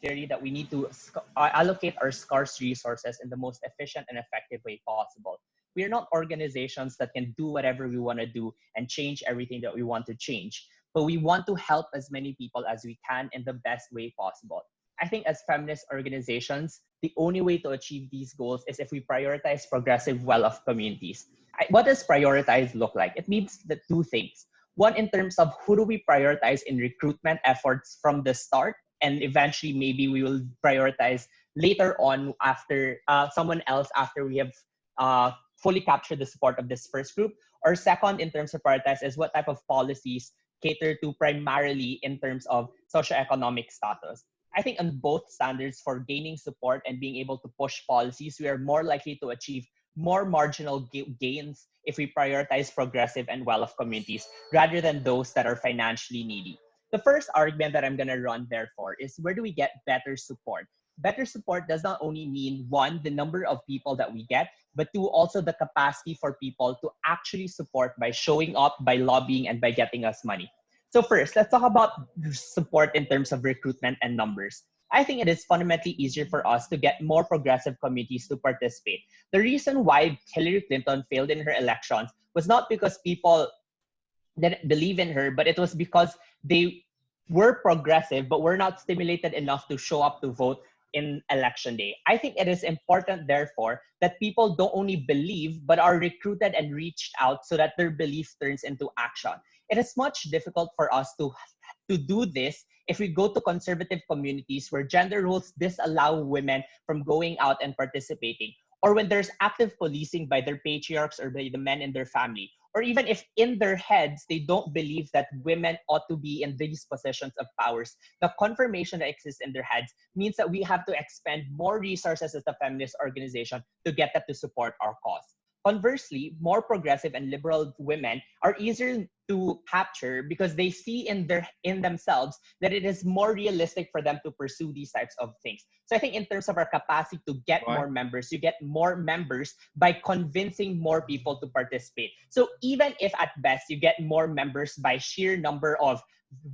theory that we need to allocate our scarce resources in the most efficient and effective way possible. We are not organizations that can do whatever we want to do and change everything that we want to change, but we want to help as many people as we can in the best way possible. I think as feminist organizations, the only way to achieve these goals is if we prioritize progressive well-off communities. What does prioritize look like? It means the two things. One, in terms of who do we prioritize in recruitment efforts from the start, and eventually maybe we will prioritize later on after someone else after we have fully captured the support of this first group. Or second, in terms of prioritize, is what type of policies cater to primarily in terms of socioeconomic status. I think on both standards for gaining support and being able to push policies, we are more likely to achieve more marginal gains if we prioritize progressive and well-off communities rather than those that are financially needy. The first argument that I'm going to run, therefore, is where do we get better support? Better support does not only mean, one, the number of people that we get, but two, also the capacity for people to actually support by showing up, by lobbying, and by getting us money. So first, let's talk about support in terms of recruitment and numbers. I think it is fundamentally easier for us to get more progressive communities to participate. The reason why Hillary Clinton failed in her elections was not because people didn't believe in her, but it was because they were progressive, but were not stimulated enough to show up to vote in election day. I think it is important, therefore, that people don't only believe, but are recruited and reached out so that their belief turns into action. It is much difficult for us to do this if we go to conservative communities where gender roles disallow women from going out and participating, or when there's active policing by their patriarchs or by the men in their family, or even if in their heads they don't believe that women ought to be in these positions of powers. The confirmation that exists in their heads means that we have to expend more resources as a feminist organization to get that to support our cause. Conversely, more progressive and liberal women are easier to capture because they see in themselves that it is more realistic for them to pursue these types of things. So I think in terms of our capacity to get more members, you get more members by convincing more people to participate. So even if at best you get more members by sheer number of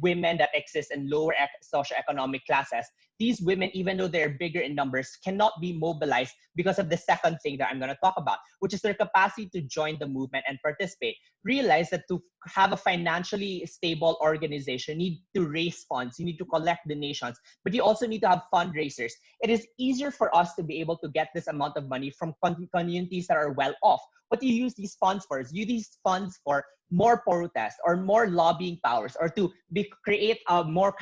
women that exist in lower socioeconomic classes, these women, even though they're bigger in numbers, cannot be mobilized because of the second thing that I'm going to talk about, which is their capacity to join the movement and participate. Realize that to have a financially stable organization, you need to raise funds, you need to collect donations, but you also need to have fundraisers. It is easier for us to be able to get this amount of money from communities that are well off. What do you use these funds for? You use these funds for more protests or more lobbying powers, or to create a more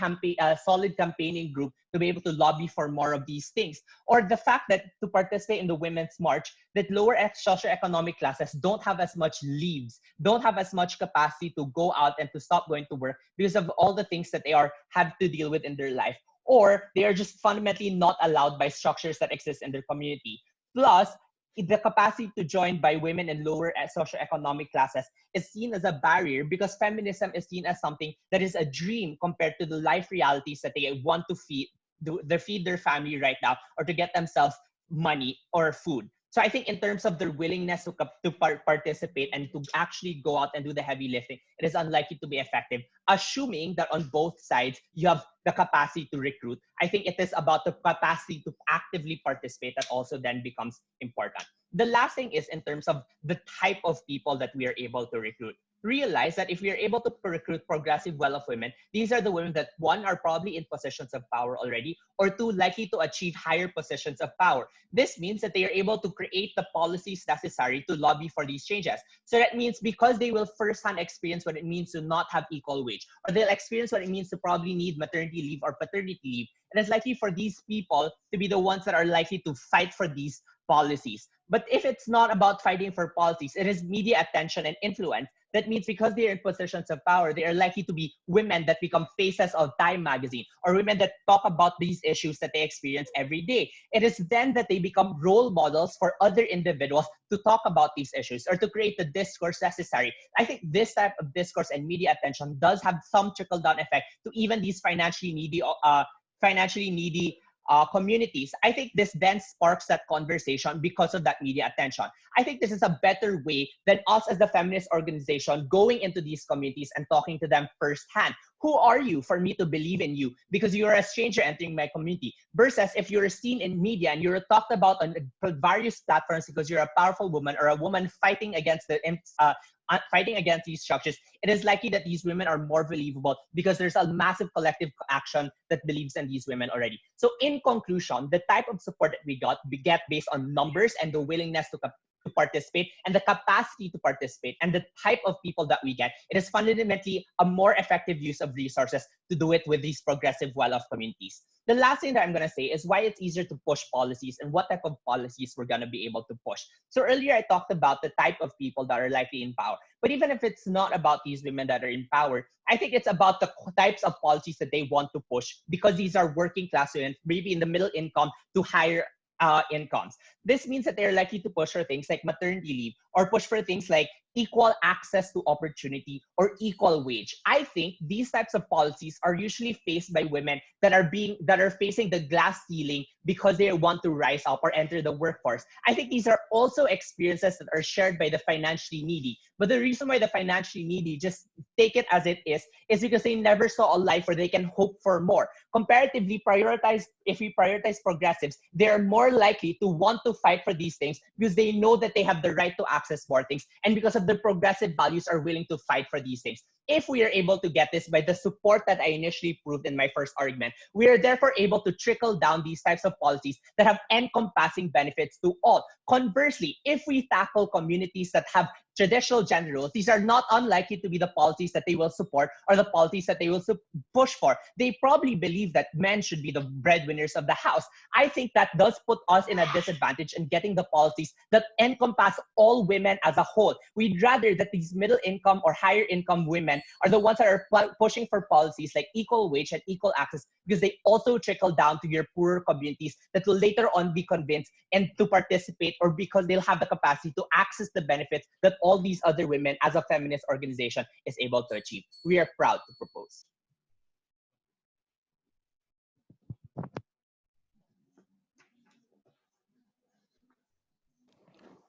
solid campaigning group to be able to lobby for more of these things. Or the fact that to participate in the Women's March, that lower socioeconomic classes don't have as much leaves, don't have as much capacity to go out and to stop going to work because of all the things that they have to deal with in their life. Or they are just fundamentally not allowed by structures that exist in their community. Plus, the capacity to join by women in lower socioeconomic classes is seen as a barrier because feminism is seen as something that is a dream compared to the life realities that they want to feed their family right now, or to get themselves money or food. So I think in terms of their willingness to participate and to actually go out and do the heavy lifting, it is unlikely to be effective, assuming that on both sides you have the capacity to recruit. I think it is about the capacity to actively participate that also then becomes important. The last thing is in terms of the type of people that we are able to recruit. Realize that if we are able to recruit progressive well-off women, these are the women that, one, are probably in positions of power already, or two, likely to achieve higher positions of power. This means that they are able to create the policies necessary to lobby for these changes. So that means because they will firsthand experience what it means to not have equal wage, or they'll experience what it means to probably need maternity leave or paternity leave, it is likely for these people to be the ones that are likely to fight for these policies. But if it's not about fighting for policies, it is media attention and influence. That means because they are in positions of power, they are likely to be women that become faces of Time magazine, or women that talk about these issues that they experience every day. It is then that they become role models for other individuals to talk about these issues or to create the discourse necessary. I think this type of discourse and media attention does have some trickle-down effect to even these financially needy communities, I think this then sparks that conversation because of that media attention. I think this is a better way than us as the feminist organization going into these communities and talking to them firsthand. Who are you for me to believe in you because you're a stranger entering my community? Versus if you're seen in media and you're talked about on various platforms because you're a powerful woman or a woman fighting against fighting against these structures, it is likely that these women are more believable because there's a massive collective action that believes in these women already. So in conclusion, the type of support that we get based on numbers and the willingness to participate and the capacity to participate and the type of people that we get, it is fundamentally a more effective use of resources to do it with these progressive well-off communities. The last thing that I'm going to say is why it's easier to push policies and what type of policies we're going to be able to push. So earlier I talked about the type of people that are likely in power. But even if it's not about these women that are in power, I think it's about the types of policies that they want to push because these are working class women, maybe in the middle income to higher incomes. This means that they're likely to push for things like maternity leave or push for things like equal access to opportunity or equal wage. I think these types of policies are usually faced by women that are facing the glass ceiling because they want to rise up or enter the workforce. I think these are also experiences that are shared by the financially needy. But the reason why the financially needy just take it as it is because they never saw a life where they can hope for more. Comparatively, if we prioritize progressives, they are more likely to want to fight for these things because they know that they have the right to access more things, and because of the progressive values are willing to fight for these things. If we are able to get this by the support that I initially proved in my first argument, we are therefore able to trickle down these types of policies that have encompassing benefits to all. Conversely, if we tackle communities that have traditional gender roles, these are not unlikely to be the policies that they will support or the policies that they will push for. They probably believe that men should be the breadwinners of the house. I think that does put us in a disadvantage in getting the policies that encompass all women as a whole. We'd rather that these middle income or higher income women are the ones that are pushing for policies like equal wage and equal access because they also trickle down to your poorer communities that will later on be convinced and to participate, or because they'll have the capacity to access the benefits that all these other women as a feminist organization is able to achieve. We are proud to propose.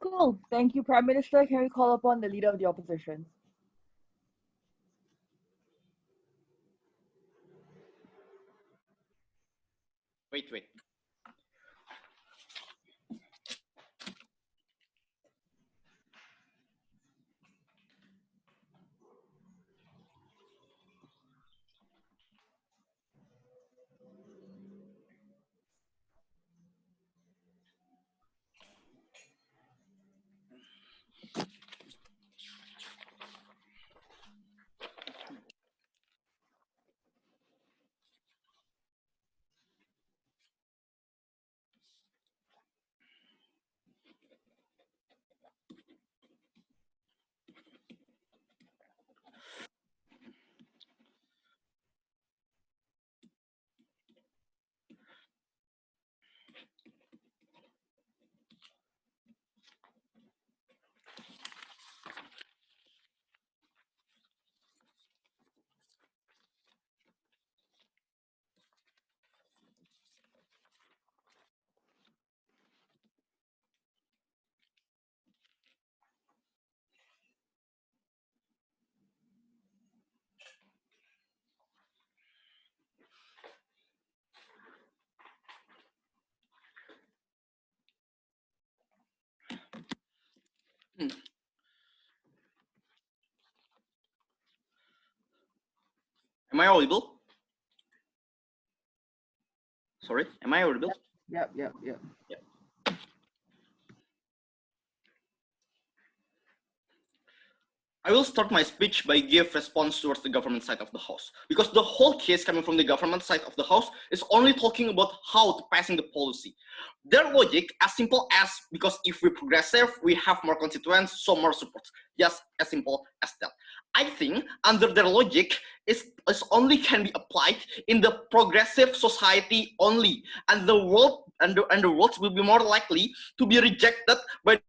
Cool. Thank you, Prime Minister. Can we call upon the Leader of the Opposition? Wait. Am I audible? Sorry, am I audible? Yep. I will start my speech by give response towards the government side of the house, because the whole case coming from the government side of the house is only talking about how to passing the policy. Their logic as simple as, because if we progressive, we have more constituents, so more support. Just as simple as that. I think under their logic is only can be applied in the progressive society only, and the world and the world will be more likely to be rejected by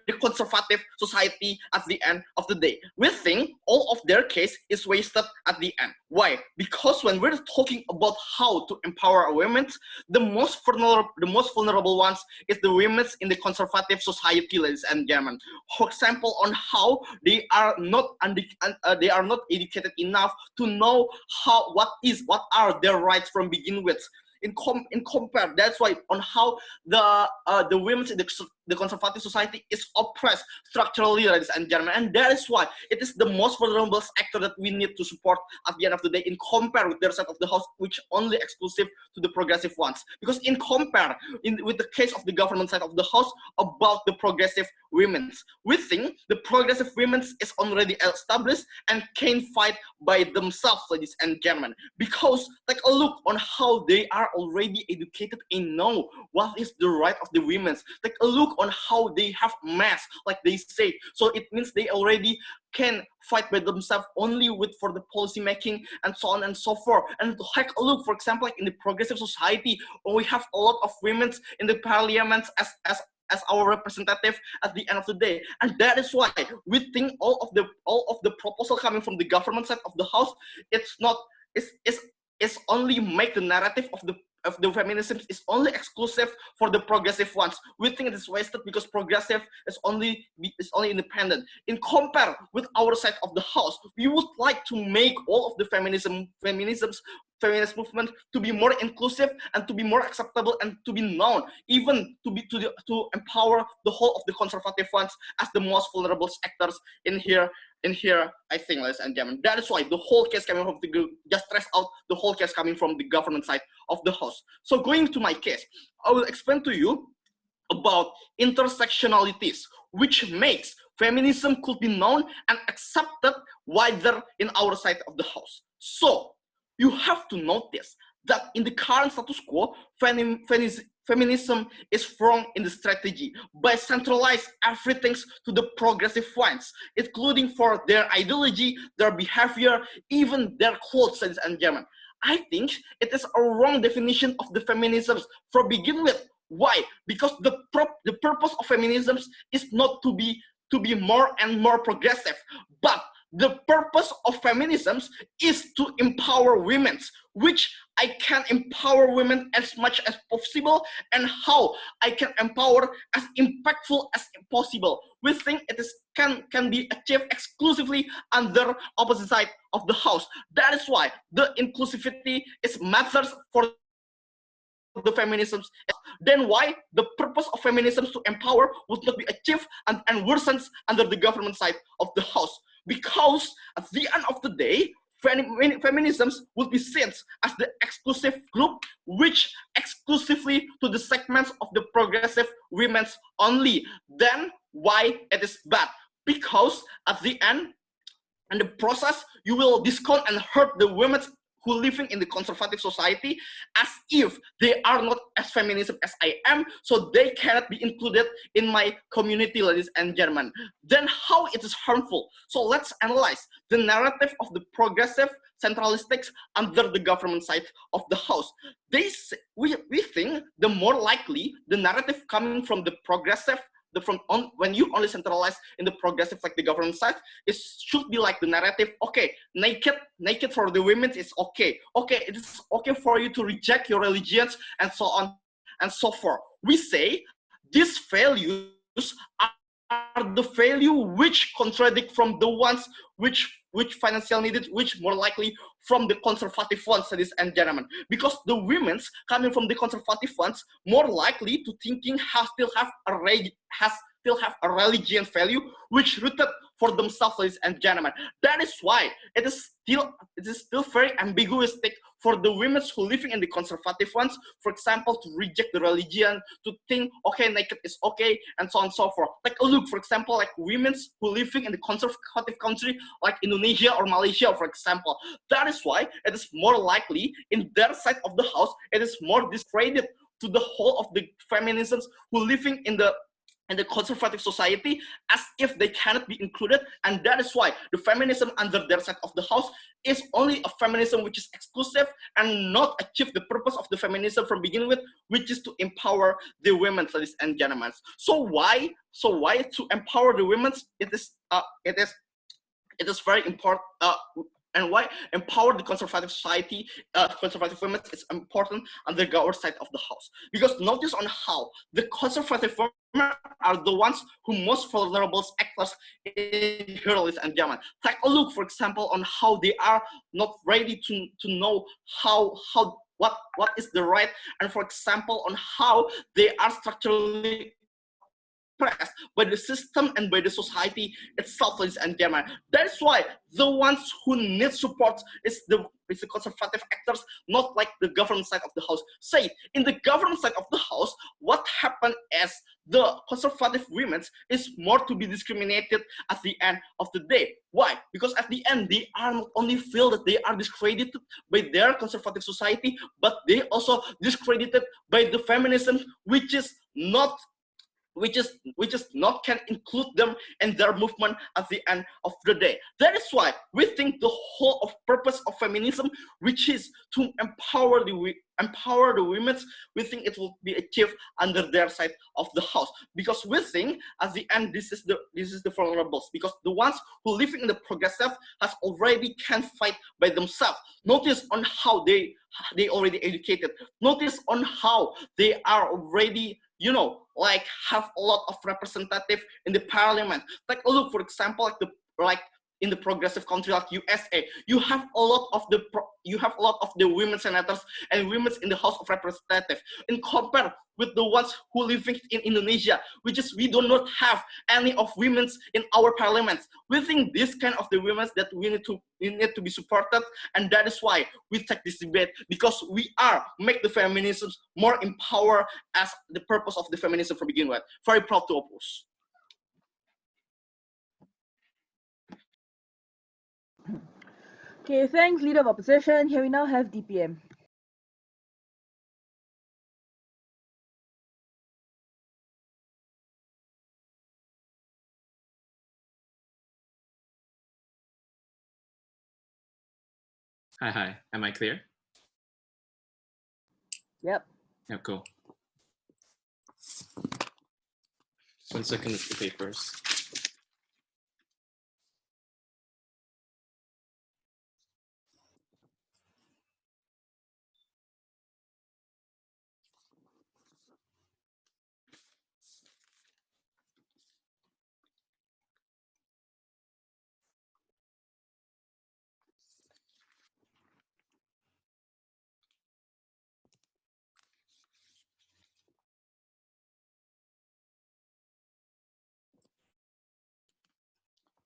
the conservative society at the end of the day. We think all of their case is wasted at the end. Why? Because when we're talking about how to empower women, the most vulnerable ones is the women in the conservative society, ladies and gentlemen. For example, on how they are not educated enough to know what are their rights from begin with. In compare, that's why on how the women in the conservative society is oppressed structurally, ladies and gentlemen, and that is why it is the most vulnerable actor that we need to support at the end of the day. In compare with their side of the house, which only exclusive to the progressive ones, because in compare with the case of the government side of the house about the progressive women, we think the progressive women is already established and can fight by themselves, ladies and gentlemen, because take a look on how they are already educated and know what is the right of the women. Take a look on how they have mass, like they say. So it means they already can fight by themselves only for the policy making and so on and so forth. And to take a look, for example, like in the progressive society, we have a lot of women in the parliament as our representative at the end of the day, and that is why we think all of the proposal coming from the government side of the house, it's only make the narrative of the feminism is only exclusive for the progressive ones. We think it is wasted because progressive is only independent. In compare with our side of the house, we would like to make all of the feminist movement to be more inclusive and to be more acceptable and to be known, even to empower the whole of the conservative ones as the most vulnerable actors in here, I think, ladies and gentlemen. That is why the whole case coming from just stress out the whole case coming from the government side of the house. So going to my case, I will explain to you about intersectionalities, which makes feminism could be known and accepted wider in our side of the house. So you have to notice that in the current status quo, feminism is wrong in the strategy by centralize everything to the progressive ones, including for their ideology, their behavior, even their clothes, ladies and gentlemen. I think it is a wrong definition of the feminism from begin with. Why? Because the purpose of feminism is not to be more and more progressive, but the purpose of feminism is to empower women, which I can empower women as much as possible, and how I can empower as impactful as possible. We think it is can be achieved exclusively under opposite side of the house. That is why the inclusivity is matters for the feminism. Then why the purpose of feminism to empower would not be achieved and worsens under the government side of the house? Because at the end of the day, feminisms will be seen as the exclusive group, which exclusively to the segments of the progressive women only. Then why it is bad? Because at the end, in the process, you will discount and hurt the women who living in the conservative society as if they are not as feminism as I am, so they cannot be included in my community, ladies and gentlemen. Then how it is harmful? So let's analyze the narrative of the progressive centralistics under the government side of the house. We think the more likely the narrative coming from the progressive, when you only centralize in the progressive like the government side, it should be like the narrative, okay, naked for the women is okay, it is okay for you to reject your religions and so on and so forth. We say these values are the value which contradict from the ones which financial needed, which more likely from the conservative ones, ladies and gentlemen, because the women's coming from the conservative ones more likely to thinking still have a religion value which rooted for themselves, ladies and gentlemen. That is why it is still very ambiguous for the women who living in the conservative ones, for example, to reject the religion, to think, okay, naked is okay, and so on and so forth. Take a look, for example, like women who living in the conservative country, like Indonesia or Malaysia, for example. That is why it is more likely in their side of the house, it is more discredited to the whole of the feminisms who living in the in the conservative society as if they cannot be included, and that is why the feminism under their side of the house is only a feminism which is exclusive and not achieve the purpose of the feminism from begin with, which is to empower the women, ladies and gentlemen. So why to empower the women? It is very important. And why empower the conservative society, conservative women is important on the our side of the house. Because notice on how the conservative women are the ones who most vulnerable actors in here, ladies and gentlemen. Take a look, for example, on how they are not ready to know what is the right, and for example, on how they are structurally by the system and by the society itself, ladies and gentlemen. That's why the ones who need support is the conservative actors, not like the government side of the house. Say, in the government side of the house, what happened is the conservative women is more to be discriminated at the end of the day. Why? Because at the end, they are not only feel that they are discredited by their conservative society, but they also discredited by the feminism, which is not can include them in their movement at the end of the day. That is why we think the whole of purpose of feminism, which is to empower the women, we think it will be achieved under their side of the house, because we think at the end this is the vulnerables, because the ones who living in the progressive has already can fight by themselves. Notice on how they already educated. Notice on how they are already, like have a lot of representative in the parliament. Take a look, for example, like in the progressive country like USA, you have a lot of the women senators and women in the House of Representatives. In compare with the ones who living in Indonesia, which is we do not have any of women in our parliaments. We think this kind of the women that we need to be supported, and that is why we take this debate, because we are make the feminism more empowered as the purpose of the feminism for begin with. Very proud to oppose. Okay, thanks, Leader of Opposition. Here we now have DPM. Hi. Am I clear? Yep. Yeah, cool. 1 second with the papers.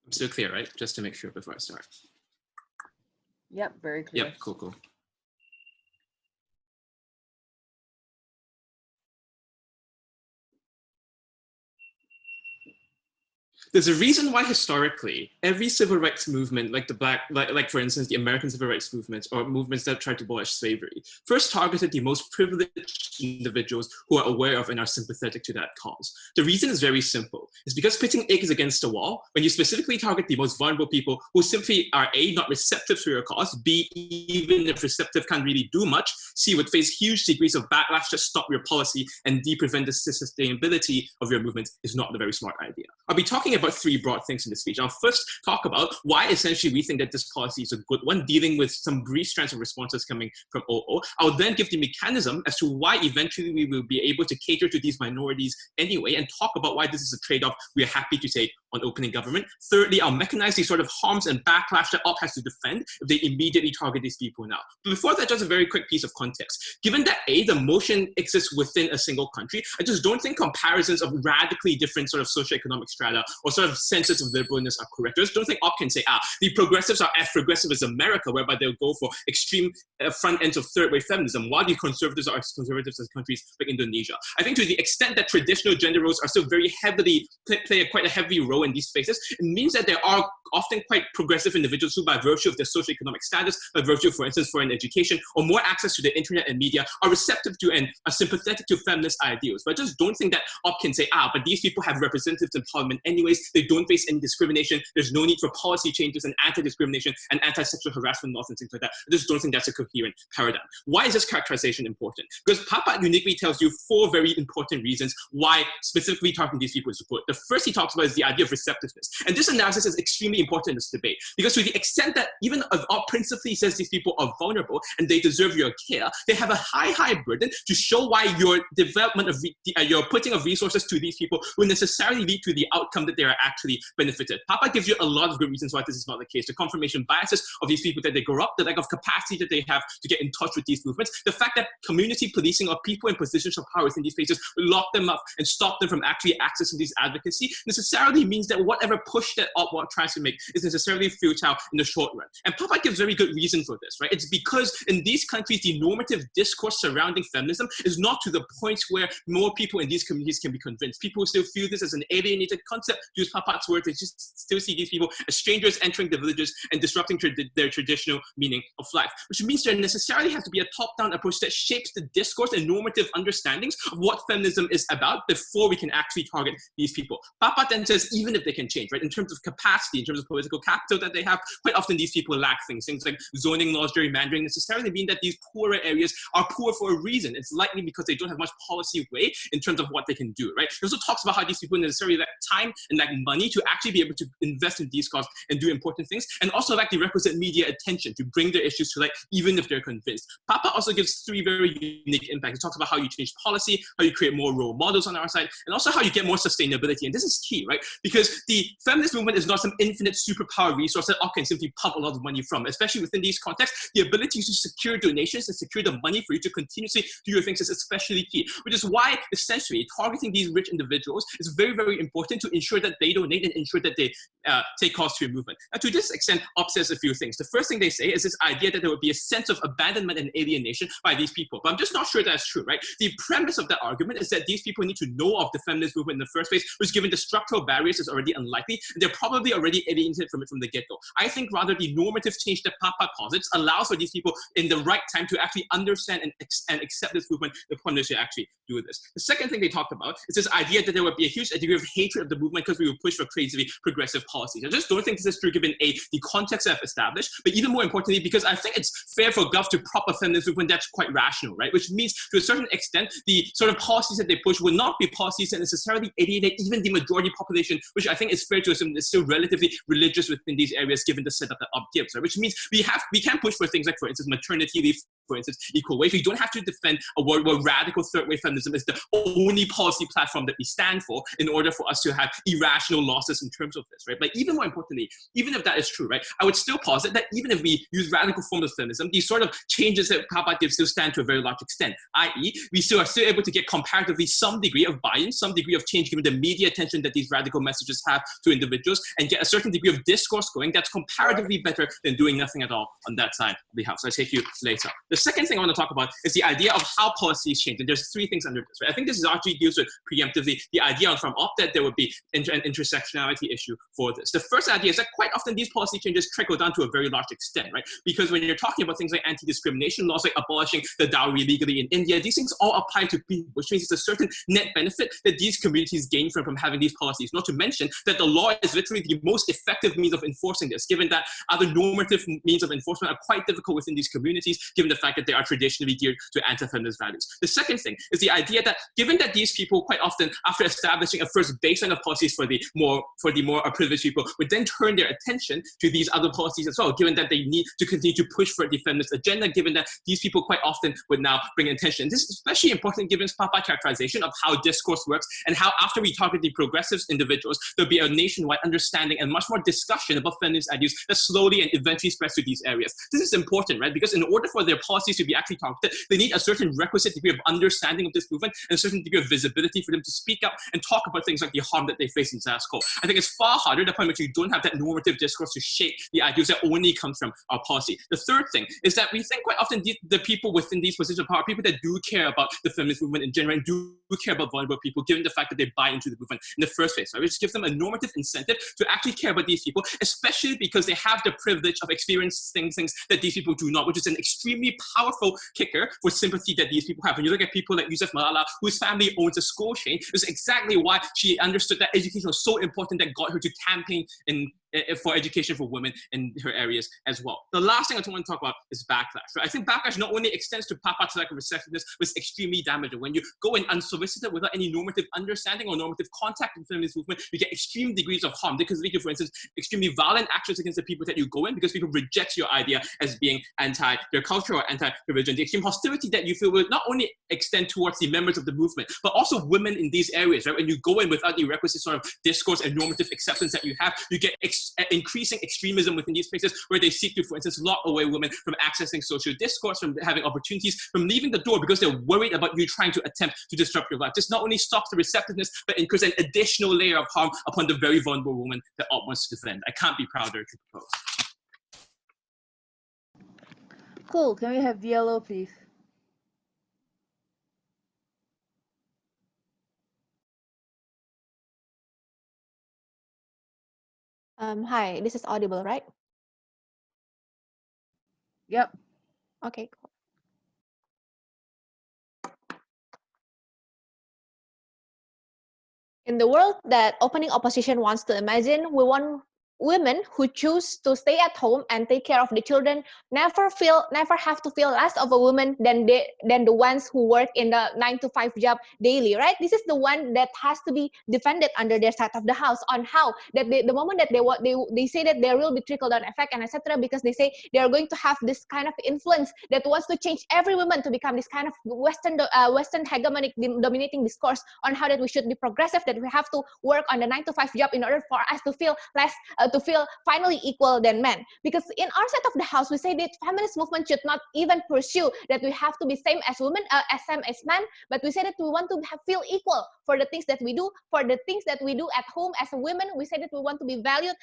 I'm still clear, right? Just to make sure before I start. Yep, very clear. Yep, cool. There's a reason why historically every civil rights movement, like like for instance the American civil rights movement or movements that tried to abolish slavery, first targeted the most privileged individuals who are aware of and are sympathetic to that cause. The reason is very simple. It's because pitting eggs against the wall, when you specifically target the most vulnerable people who simply are A, not receptive to your cause, B, even if receptive can't really do much, C, would face huge degrees of backlash to stop your policy, and D, prevent the sustainability of your movement, is not a very smart idea. I'll be talking about three broad things in this speech. I'll first talk about why essentially we think that this policy is a good one, dealing with some brief strands of responses coming from OO. I'll then give the mechanism as to why eventually we will be able to cater to these minorities anyway, and talk about why this is a trade-off we are happy to take on opening government. Thirdly, I'll mechanize the sort of harms and backlash that OP has to defend if they immediately target these people now. But before that, just a very quick piece of context. Given that A, the motion exists within a single country, I just don't think comparisons of radically different sort of socioeconomic strata or sort of senses of liberalness are correct. I just don't think OP can say, the progressives are as progressive as America, whereby they'll go for extreme front ends of third-wave feminism, while the conservatives are as conservatives as countries like Indonesia. I think to the extent that traditional gender roles are still very heavily, play quite a heavy role in these spaces, it means that there are often quite progressive individuals who, by virtue of their socioeconomic status, by virtue of, for instance, foreign education, or more access to the internet and media, are receptive to and are sympathetic to feminist ideals. But I just don't think that Op can say, but these people have representatives in parliament anyways, they don't face any discrimination, there's no need for policy changes and anti-discrimination and anti-sexual harassment laws and things like that. I just don't think that's a coherent paradigm. Why is this characterization important? Because Papa uniquely tells you 4 very important reasons why specifically targeting these people is good. The first he talks about is the idea of receptiveness. And this analysis is extremely important in this debate, because to the extent that even if Op principally says these people are vulnerable and they deserve your care, they have a high burden to show why your development of your putting of resources to these people will necessarily lead to the outcome that they are actually benefited. Papa gives you a lot of good reasons why this is not the case. The confirmation biases of these people that they grow up, the lack of capacity that they have to get in touch with these movements, the fact that community policing or people in positions of power within these places will lock them up and stop them from actually accessing these advocacy necessarily means that whatever push that Op tries to make is necessarily futile in the short run. And Papa gives very good reason for this, right? It's because in these countries, the normative discourse surrounding feminism is not to the point where more people in these communities can be convinced. People still feel this as an alienated concept. To use Papa's words, they just still see these people as strangers entering the villages and disrupting their traditional meaning of life, which means there necessarily has to be a top-down approach that shapes the discourse and normative understandings of what feminism is about before we can actually target these people. Papa then says, even if they can change, right, in terms of capacity, in terms of political capital that they have, quite often these people lack things. Things like zoning laws, gerrymandering necessarily mean that these poorer areas are poor for a reason. It's likely because they don't have much policy weight in terms of what they can do, right? He also talks about how these people necessarily lack time and lack money to actually be able to invest in these causes and do important things, and also lack the requisite media attention to bring their issues to light, even if they're convinced. Papa also gives 3 very unique impacts. He talks about how you change policy, how you create more role models on our side, and also how you get more sustainability. And this is key, right? Because the feminist movement is not some infinite superpower resource that all can simply pump a lot of money from, especially within these contexts. The ability to secure donations and secure the money for you to continuously do your things is especially key, which is why essentially targeting these rich individuals is very, very important to ensure that they donate and ensure that they take cost to your movement. Now, to this extent, Op says a few things. The first thing they say is this idea that there would be a sense of abandonment and alienation by these people. But I'm just not sure that's true, right? The premise of that argument is that these people need to know of the feminist movement in the first place, which given the structural barriers is already unlikely, and they're probably already alienated from it from the get-go. I think rather the normative change that Papa posits allows for these people in the right time to actually understand and accept this movement upon which they actually do this. The second thing they talked about is this idea that there would be a huge degree of hatred of the movement because we would push for crazily progressive policies. I just don't think this is true given the context I've established, but even more importantly, because I think it's fair for Gov to prop a feminist movement that's quite rational, right? Which means to a certain extent, the sort of policies that they push will not be policies that necessarily alienate even the majority population, which I think is fair to assume is still relatively religious within these areas given the setup that Op gives, right? Which means we can push for things like, for instance, maternity leave, for instance, equal wage. We don't have to defend a world where radical third-wave feminism is the only policy platform that we stand for in order for us to have irrational losses in terms of this, right? But even more importantly, even if that is true, right, I would still posit that even if we use radical forms of feminism, these sort of changes that Papa gives still stand to a very large extent, i.e. we still are still able to get comparatively some degree of buy-in, some degree of change given the media attention that these radical messages have to individuals, and get a certain degree of discourse going that's comparatively better than doing nothing at all on that side of the house. I'll take you later. The second thing I want to talk about is the idea of how policies change, and there's 3 things under this, right? I think this is actually deals with preemptively the idea from Op that there would be an intersectionality issue for this. The first idea is that quite often these policy changes trickle down to a very large extent, right? Because when you're talking about things like anti-discrimination laws, like abolishing the dowry legally in India, these things all apply to people, which means it's a certain net benefit that these communities gain from having these policies. Not to mention that the law is literally the most effective means of enforcing this, given that other normative means of enforcement are quite difficult within these communities, given the fact that they are traditionally geared to anti-feminist values. The second thing is the idea that given that these people quite often, after establishing a first baseline of policies for the more privileged people, would then turn their attention to these other policies as well, given that they need to continue to push for the feminist agenda, given that these people quite often would now bring attention. This is especially important given Papa's characterization of how discourse works and how after we target the progressive individuals, there'll be a nationwide understanding and much more discussion about feminist ideas that slowly and eventually spreads to these areas. This is important, right? Because in order for their policies to be actually targeted, they need a certain requisite degree of understanding of this movement and a certain degree of visibility for them to speak up and talk about things like the harm that they face in status quo. I think it's far harder the point at which you don't have that normative discourse to shape the ideas that only comes from our policy. The third thing is that we think quite often the people within these positions of power, people that do care about the feminist movement in general and do care about vulnerable people, given the fact that they buy into the movement in the first place, right? Which gives them a normative incentive to actually care about these people, especially because they have the privilege of experiencing things that these people do not, which is an extremely powerful kicker for sympathy that these people have. When you look at people like Yusuf Malala, whose family owns a school chain, is exactly why she understood that education was so important that got her to campaign for education for women in her areas as well. The last thing I want to talk about is backlash. Right? I think backlash not only extends to Papa's lack of receptiveness, but it's extremely damaging. When you go in unsolicited without any normative understanding or normative contact with the feminist movement, you get extreme degrees of harm. They can lead to, for instance, extremely violent actions against the people that you go in because people reject your idea as being anti their culture or anti-religion. The extreme hostility that you feel will not only extend towards the members of the movement, but also women in these areas. Right? When you go in without the requisite sort of discourse and normative acceptance that you have, you get increasing extremism within these places where they seek to, for instance, lock away women from accessing social discourse, from having opportunities, from leaving the door because they're worried about you trying to attempt to disrupt your life. This not only stops the receptiveness, but incurs an additional layer of harm upon the very vulnerable woman that Alt wants to defend. I can't be prouder to propose. Cool. Can we have yellow, please? Hi, this is audible, right? Yep. Okay, cool. In the world that opening opposition wants to imagine, we want women who choose to stay at home and take care of the children never have to feel less of a woman than the ones who work in the 9-to-5 job daily, right? This is the one that has to be defended under their side of the house on how that the moment that they say that there will be trickle down effect and etc. because they say they are going to have this kind of influence that wants to change every woman to become this kind of Western hegemonic dominating discourse on how that we should be progressive, that we have to work on the 9-to-5 job in order for us to feel less to feel finally equal than men. Because in our side of the house, we say that feminist movement should not even pursue that we have to be same as women, as same as men, but we say that we want to feel equal for the things that we do, for the things that we do at home as a women. We say that we want to be valued.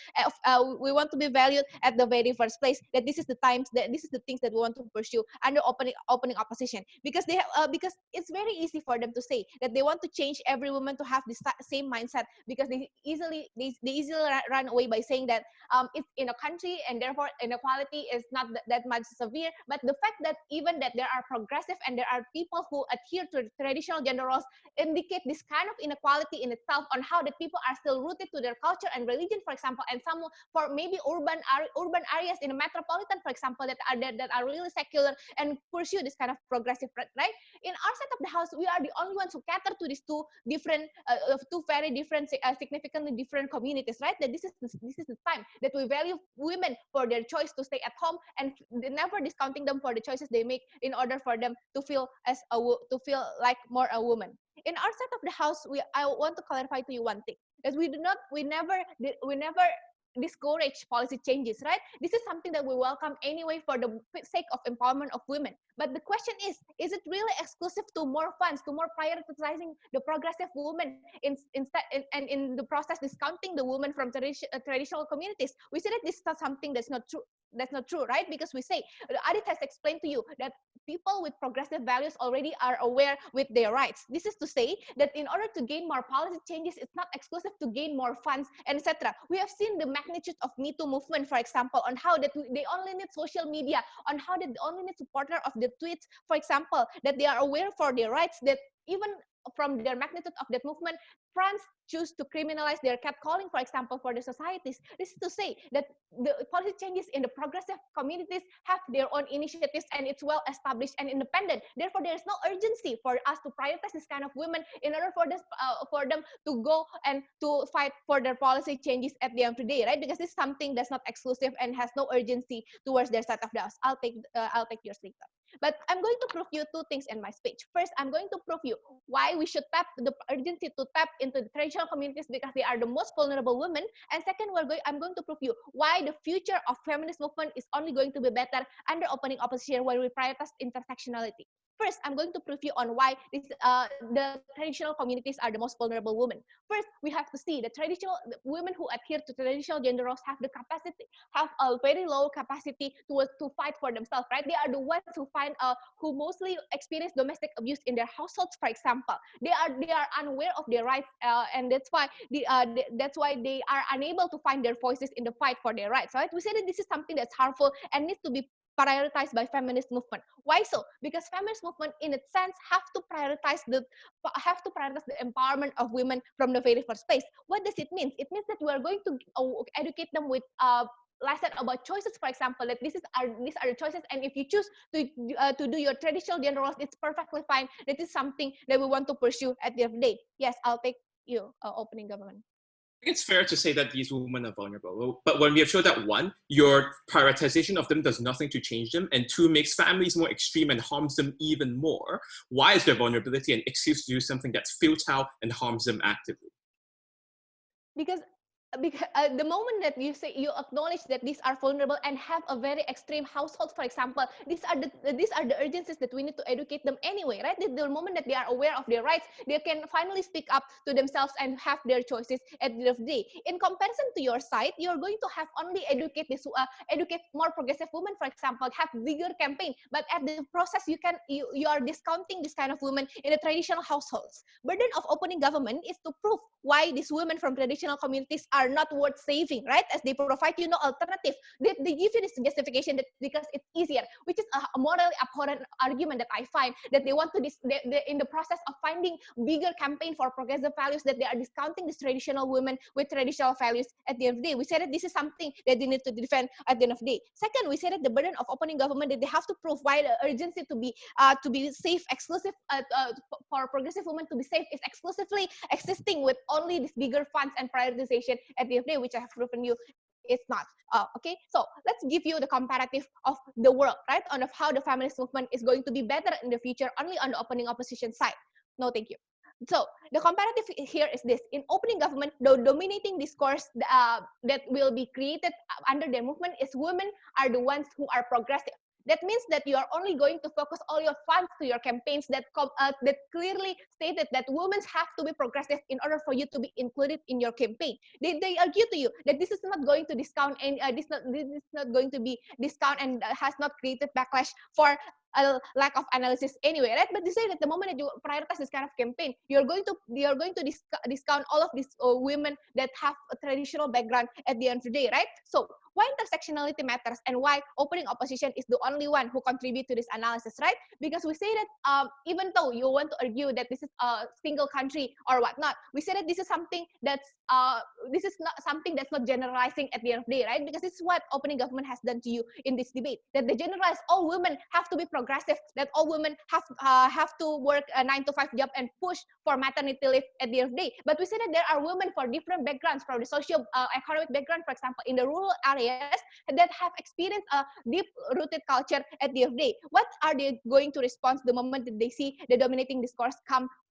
We want to be valued at the very first place. That this is the times that this is the things that we want to pursue under opening opposition. Because because it's very easy for them to say that they want to change every woman to have this same mindset, because they easily run away by saying that it's in a country and therefore inequality is not that much severe. But the fact that even that there are progressive and there are people who adhere to traditional gender roles indicate this kind of inequality in itself, on how that people are still rooted to their culture and religion, for example, and some for maybe urban areas in a metropolitan, for example, that are really secular and pursue this kind of progressive, right? In our side of the house, we are the only ones who cater to these two very different, significantly different communities, right? That this is the time that we value women for their choice to stay at home and never discounting them for the choices they make in order for them to feel like more a woman. In our side of the house, I want to clarify to you one thing, that we never discourage policy changes, right? This is something that we welcome anyway for the sake of empowerment of women. But the question is it really exclusive to more funds, to more prioritizing the progressive women instead, and in the process discounting the women from traditional communities? We say that this is not something that's not true. That's not true, right? Because we say, Adit has explained to you that people with progressive values already are aware with their rights. This is to say that in order to gain more policy changes, it's not exclusive to gain more funds, etc. We have seen the magnitude of Me Too movement, for example, on how that they only need social media, on how they only need supporter of the tweets, for example, that they are aware for their rights, that even from their magnitude of that movement, France choose to criminalize their catcalling, for example, for the societies. This is to say that the policy changes in the progressive communities have their own initiatives and it's well established and independent. Therefore, there is no urgency for us to prioritize this kind of women in order for them to go and to fight for their policy changes at the end of the day, right? Because this is something that's not exclusive and has no urgency towards their side of the house. I'll take yours later. But I'm going to prove you two things in my speech. First, I'm going to prove you why we should tap the urgency to tap into the traditional communities, because they are the most vulnerable women. And second, I'm going to prove you why the future of feminist movement is only going to be better under opening opposition, where we prioritize intersectionality. First, I'm going to prove you on why the traditional communities are the most vulnerable women. First, we have to see the traditional women who adhere to traditional gender roles have the capacity, have a very low capacity to fight for themselves, right? They are the ones who mostly experience domestic abuse in their households, for example. They are unaware of their rights, and that's why they are unable to find their voices in the fight for their rights, right? We say that this is something that's harmful and needs to be prioritized by feminist movement. Why so? Because feminist movement, in its sense, have to prioritize the empowerment of women from the very first place. What does it mean? It means that we are going to educate them with lesson about choices, for example, that these are the choices, and if you choose to do your traditional gender roles, it's perfectly fine. That is something that we want to pursue at the end of the day. Yes, I'll take you opening government. I think it's fair to say that these women are vulnerable, but when we have shown that one, your prioritization of them does nothing to change them, and two, makes families more extreme and harms them even more, why is their vulnerability an excuse to do something that's futile and harms them actively? Because the moment that you say you acknowledge that these are vulnerable and have a very extreme household, for example, these are the urgencies that we need to educate them anyway, right? The moment that they are aware of their rights, they can finally speak up to themselves and have their choices at the end of the day. In comparison to your side, you're going to have only educate more progressive women, for example, have bigger campaign, but at the process you are discounting this kind of women in the traditional households. Burden of opening government is to prove why these women from traditional communities are not worth saving, right? As they provide you no alternative. They give you this justification that because it's easier, which is a morally abhorrent argument that I find, that they want to, in the process of finding bigger campaign for progressive values, that they are discounting these traditional women with traditional values at the end of the day. We say that this is something that they need to defend at the end of the day. Second, we say that the burden of opening government, that they have to prove why the urgency to be safe, exclusive for progressive women to be safe is exclusively existing with only these bigger funds and prioritization at the end of the day, which I have proven you it's not. Okay, so let's give you the comparative of the world, right, on of how the feminist movement is going to be better in the future only on the opening opposition side. No, thank you. So the comparative here is this: in opening government, the dominating discourse that will be created under their movement is women are the ones who are progressive. That means that you are only going to focus all your funds to your campaigns that clearly stated that women have to be progressive in order for you to be included in your campaign. They argue to you that this is not going to discount, and this is not going to be discount, and has not created backlash for a lack of analysis anyway, right? But they say that the moment that you prioritize this kind of campaign, you're going to discount all of these women that have a traditional background at the end of the day, right? So why intersectionality matters and why opening opposition is the only one who contribute to this analysis, right? Because we say that even though you want to argue that this is a single country or whatnot, we say that this is something that's not generalizing at the end of the day, right? Because this is what opening government has done to you in this debate, that they generalize all women have to be progressive, that all women have to work a 9-to-5 job and push for maternity leave at the end of the day. But we say that there are women for different backgrounds, from the socio economic background, for example, in the rural areas, that have experienced a deep-rooted culture at the end of the day. What are they going to respond the moment that they see the dominating discourse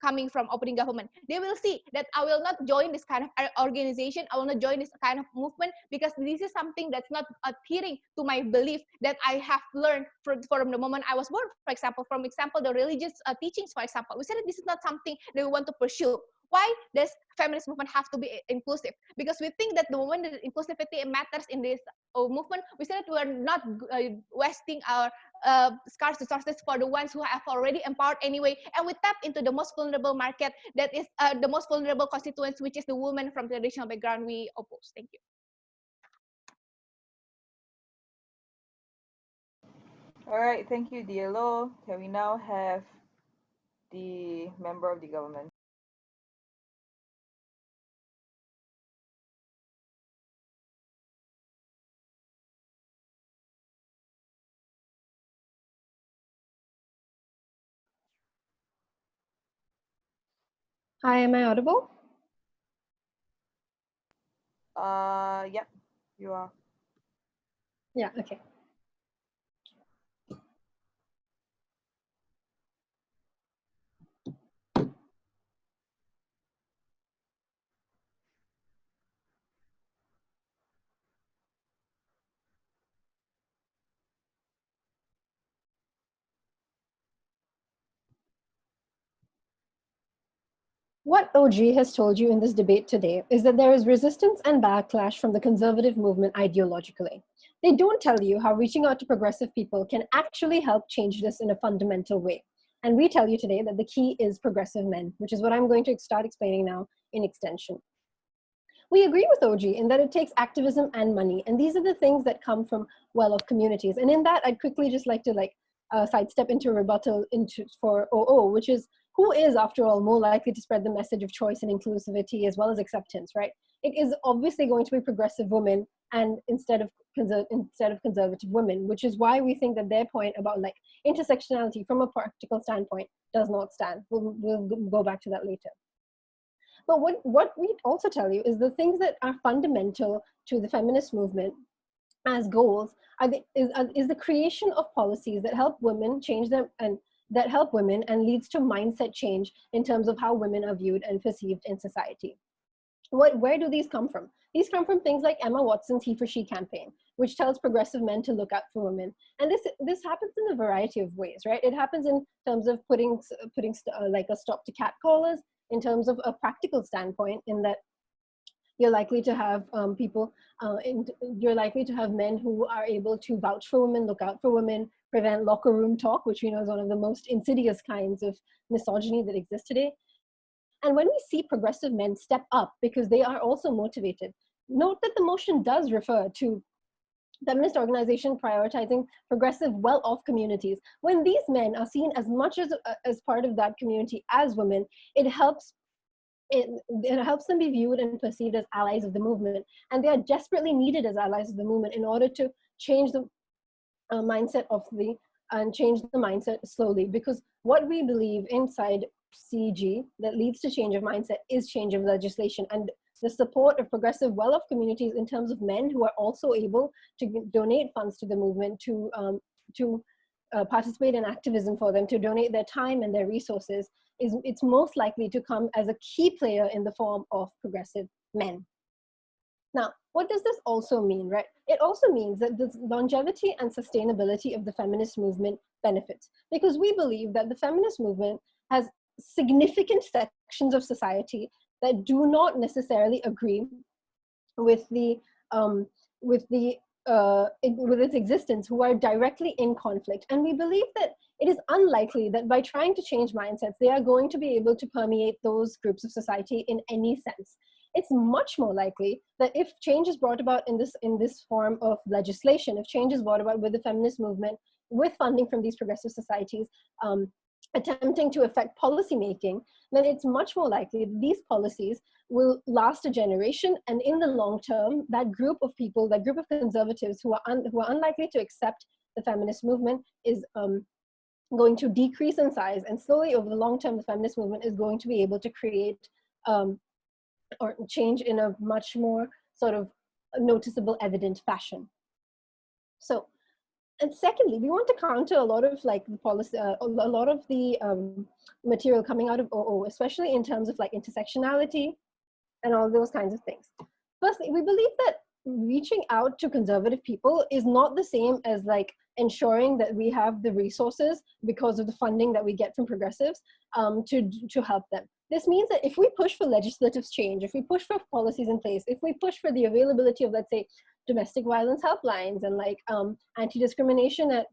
coming from opening government? They will see that I will not join this kind of organization, I will not join this kind of movement, because this is something that's not adhering to my belief that I have learned from the moment I was born, for example, the religious teachings, for example. We said that this is not something that we want to pursue. Why does feminist movement have to be inclusive? Because we think that the moment that inclusivity matters in this movement, we said that we are not wasting our scarce resources for the ones who have already empowered anyway, and we tap into the most vulnerable market, that is the most vulnerable constituents, which is the women from traditional background we oppose. Thank you. All right, thank you, DLO. Can we now have the member of the government? Hi, am I audible? Yep, you are. Yeah, okay. What OG has told you in this debate today is that there is resistance and backlash from the conservative movement ideologically. They don't tell you how reaching out to progressive people can actually help change this in a fundamental way. And we tell you today that the key is progressive men, which is what I'm going to start explaining now in extension. We agree with OG in that it takes activism and money, and these are the things that come from well-off communities. And in that, I'd quickly just like to sidestep into a rebuttal for OO, which is, who is, after all, more likely to spread the message of choice and inclusivity as well as acceptance, right? It is obviously going to be progressive women and instead of conservative women, which is why we think that their point about like intersectionality from a practical standpoint does not stand. We'll go back to that later. But what we also tell you is the things that are fundamental to the feminist movement as goals is the creation of policies that help women change them and that help women and leads to mindset change in terms of how women are viewed and perceived in society. Where do these come from? These come from things like Emma Watson's He for She campaign, which tells progressive men to look out for women. And this happens in a variety of ways, right? It happens in terms of putting like a stop to catcallers, in terms of a practical standpoint, in that you're likely to have you're likely to have men who are able to vouch for women, look out for women, prevent locker room talk, which we know is one of the most insidious kinds of misogyny that exists today. And when we see progressive men step up because they are also motivated, note that the motion does refer to feminist organization prioritizing progressive, well-off communities. When these men are seen as much as part of that community as women, it helps them be viewed and perceived as allies of the movement. And they are desperately needed as allies of the movement in order to change the mindset change the mindset slowly. Because what we believe inside CG that leads to change of mindset is change of legislation. And the support of progressive, well-off communities in terms of men who are also able to donate funds to the movement, to participate in activism for them, to donate their time and their resources, it's most likely to come as a key player in the form of progressive men. Now, what does this also mean, right? It also means that the longevity and sustainability of the feminist movement benefits, because we believe that the feminist movement has significant sections of society that do not necessarily agree with its existence, who are directly in conflict. And we believe that it is unlikely that by trying to change mindsets, they are going to be able to permeate those groups of society in any sense. It's much more likely that if change is brought about in this form of legislation, if change is brought about with the feminist movement, with funding from these progressive societies, attempting to affect policy making, then it's much more likely that these policies will last a generation, and in the long term, that group of people, that group of conservatives who are unlikely to accept the feminist movement is going to decrease in size, and slowly over the long term, the feminist movement is going to be able to create or change in a much more sort of noticeable, evident fashion. So, and secondly, we want to counter a lot of like the policy, a lot of the material coming out of OO, especially in terms of like intersectionality and all those kinds of things. Firstly, we believe that reaching out to conservative people is not the same as like ensuring that we have the resources because of the funding that we get from progressives to help them. This means that if we push for legislative change, if we push for policies in place, if we push for the availability of, let's say, domestic violence helplines and like anti-discrimination at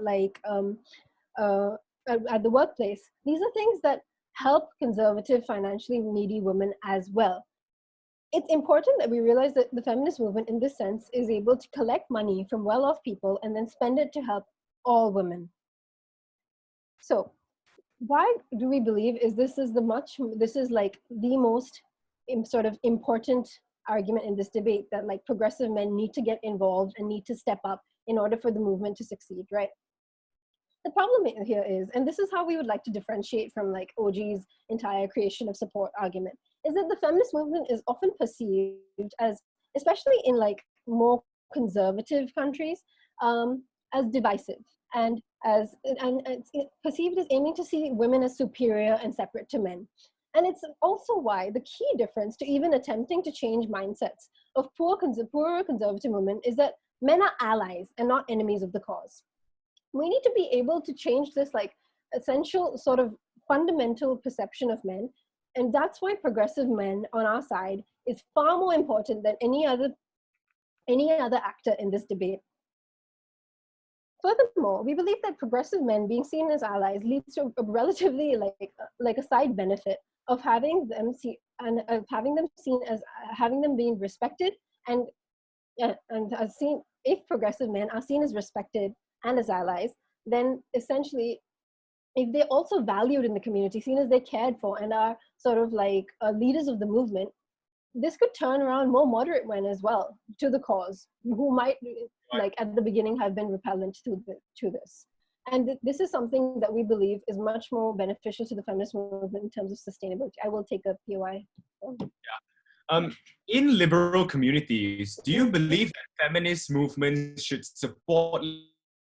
like at the workplace, these are things that help conservative, financially needy women as well. It's important that we realize that the feminist movement in this sense is able to collect money from well-off people and then spend it to help all women. So why do we believe this is like the most sort of important argument in this debate, that like progressive men need to get involved and need to step up in order for the movement to succeed, right? The problem here is, and this is how we would like to differentiate from like OG's entire creation of support argument, is that the feminist movement is often perceived as, especially in like more conservative countries, as divisive and it's perceived as aiming to see women as superior and separate to men. And it's also why the key difference to even attempting to change mindsets of poorer conservative women is that men are allies and not enemies of the cause. We need to be able to change this like essential sort of fundamental perception of men. And that's why progressive men on our side is far more important than any other actor in this debate. Furthermore, we believe that progressive men being seen as allies leads to a relatively like a side benefit of having them being respected and as seen. If progressive men are seen as respected and as allies, then essentially, if they're also valued in the community, seen as they're cared for and are sort of like leaders of the movement, this could turn around more moderate men as well to the cause, who might like at the beginning have been repellent to this. And this is something that we believe is much more beneficial to the feminist movement in terms of sustainability. I will take a POI. In liberal communities, do you believe that feminist movements should support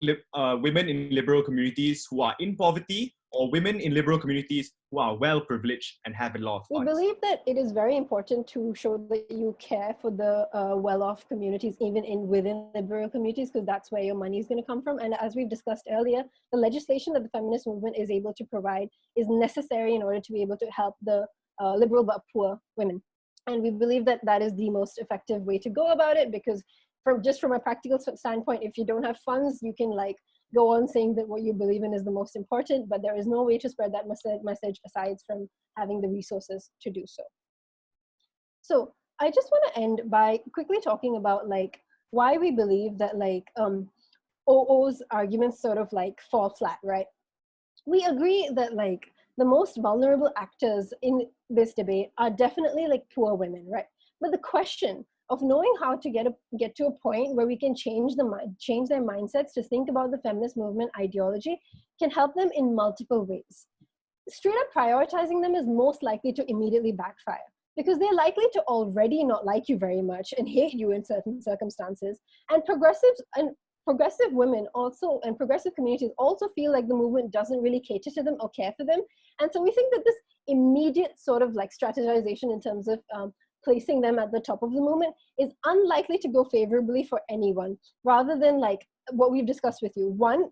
women in liberal communities who are in poverty, or women in liberal communities who are well privileged and have a lot of funds? We believe that it is very important to show that you care for the well-off communities, even within liberal communities, because that's where your money is going to come from. And as we've discussed earlier, the legislation that the feminist movement is able to provide is necessary in order to be able to help the liberal but poor women. And we believe that that is the most effective way to go about it, because from a practical standpoint, if you don't have funds, you can like go on saying that what you believe in is the most important, but there is no way to spread that message aside from having the resources to do so. So I just want to end by quickly talking about like why we believe that like OO's arguments sort of like fall flat, right? We agree that like the most vulnerable actors in this debate are definitely like poor women, right? But the question of knowing how to get to a point where we can change their mindsets to think about the feminist movement ideology can help them in multiple ways. Straight up prioritizing them is most likely to immediately backfire, because they're likely to already not like you very much and hate you in certain circumstances. And progressive women also, and progressive communities also feel like the movement doesn't really cater to them or care for them. And so we think that this immediate sort of like strategization in terms of placing them at the top of the movement is unlikely to go favorably for anyone, rather than like what we've discussed with you. One,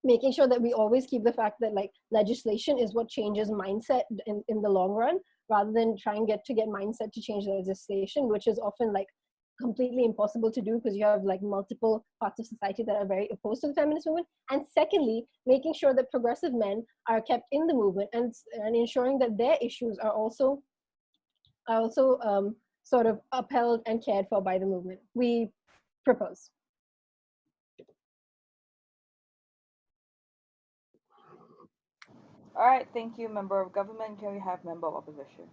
making sure that we always keep the fact that like legislation is what changes mindset in the long run, rather than trying to get mindset to change legislation, which is often like completely impossible to do because you have like multiple parts of society that are very opposed to the feminist movement. And secondly, making sure that progressive men are kept in the movement and ensuring that their issues are also sort of upheld and cared for by the movement. We propose. All right, thank you, Member of Government. Can we have Member of Opposition?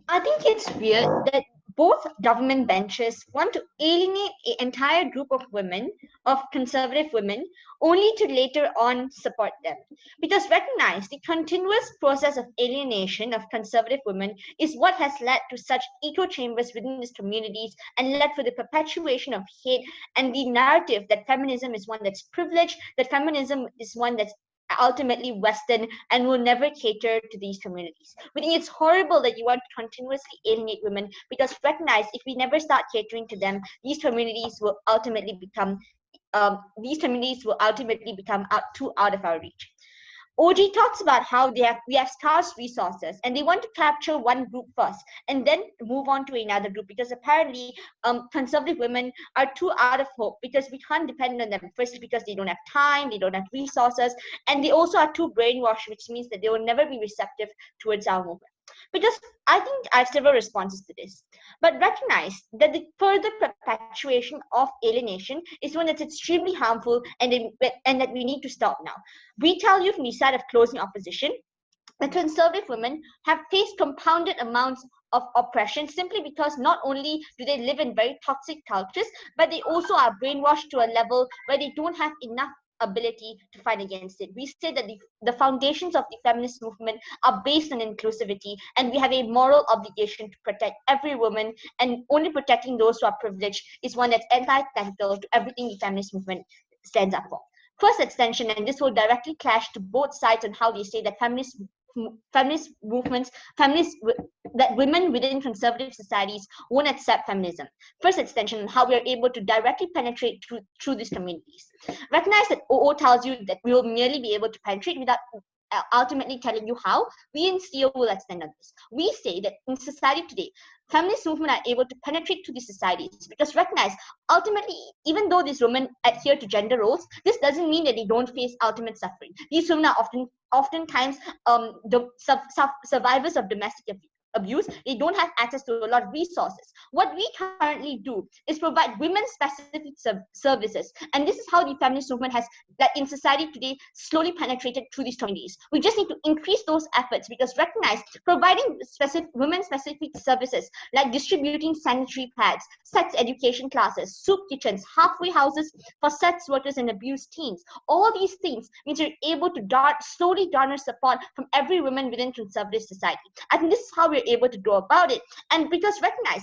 I think it's weird that both government benches want to alienate an entire group of women, of conservative women, only to later on support them. Because recognize the continuous process of alienation of conservative women is what has led to such echo chambers within these communities and led for the perpetuation of hate and the narrative that feminism is one that's privileged, that feminism is one that's ultimately Western and will never cater to these communities. We think it's horrible that you want to continuously alienate women, because recognize if we never start catering to them, these communities will ultimately become too out of our reach. OG talks about how we have scarce resources and they want to capture one group first and then move on to another group, because apparently conservative women are too out of hope because we can't depend on them. Firstly, because they don't have time, they don't have resources, and they also are too brainwashed, which means that they will never be receptive towards our movement. Because I think I have several responses to this, but recognize that the further perpetuation of alienation is one that's extremely harmful and that we need to stop now. We tell you from the side of closing opposition that conservative women have faced compounded amounts of oppression simply because not only do they live in very toxic cultures, but they also are brainwashed to a level where they don't have enough ability to fight against it. We say that the foundations of the feminist movement are based on inclusivity, and we have a moral obligation to protect every woman, and only protecting those who are privileged is one that's antithetical to everything the feminist movement stands up for. First extension, and this will directly clash to both sides on how they say that feminist movements, that women within conservative societies won't accept feminism. First extension, how we are able to directly penetrate through these communities. Recognize that OO tells you that we will merely be able to penetrate without ultimately telling you how. We in CO will extend on this. We say that in society today, feminist movement are able to penetrate to these societies because recognize ultimately, even though these women adhere to gender roles, this doesn't mean that they don't face ultimate suffering. These women are oftentimes the survivors of domestic abuse. They don't have access to a lot of resources. What we currently do is provide women-specific services, and this is how the feminist movement has, that in society today, slowly penetrated through these communities. We just need to increase those efforts because recognize providing women-specific services like distributing sanitary pads, sex education classes, soup kitchens, halfway houses for sex workers and abused teens. All these things means you're able to slowly garner support from every woman within conservative society. I think this is how we're able to go about it. And because recognize,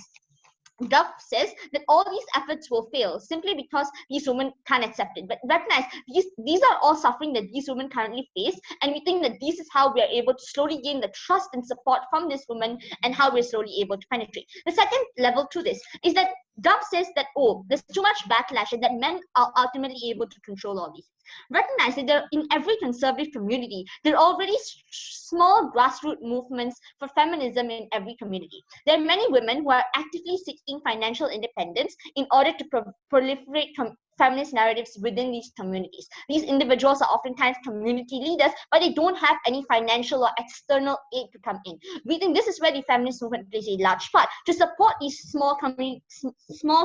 Duff says that all these efforts will fail simply because these women can't accept it. But recognize these are all suffering that these women currently face, and we think that this is how we are able to slowly gain the trust and support from this woman, and how we're slowly able to penetrate. The second level to this is that Duff says that, oh, there's too much backlash and that men are ultimately able to control all these. Recognize that in every conservative community, there are already small grassroots movements for feminism in every community. There are many women who are actively seeking financial independence in order to proliferate feminist narratives within these communities. These individuals are oftentimes community leaders, but they don't have any financial or external aid to come in. We think this is where the feminist movement plays a large part, to support these small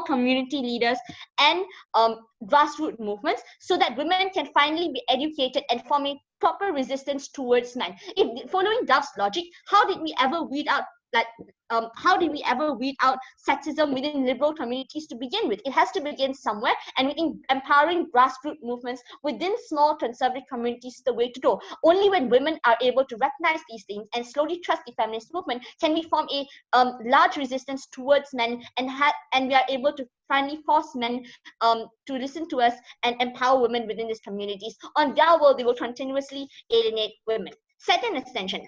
community leaders and grassroots movements, so that women can finally be educated and form a proper resistance towards men. If following Duff's logic, how did we ever weed out sexism within liberal communities to begin with? It has to begin somewhere, and we think empowering grassroots movements within small conservative communities is the way to go. Only when women are able to recognize these things and slowly trust the feminist movement can we form a large resistance towards men, and we are able to finally force men to listen to us and empower women within these communities. On their world, they will continuously alienate women. Second extension,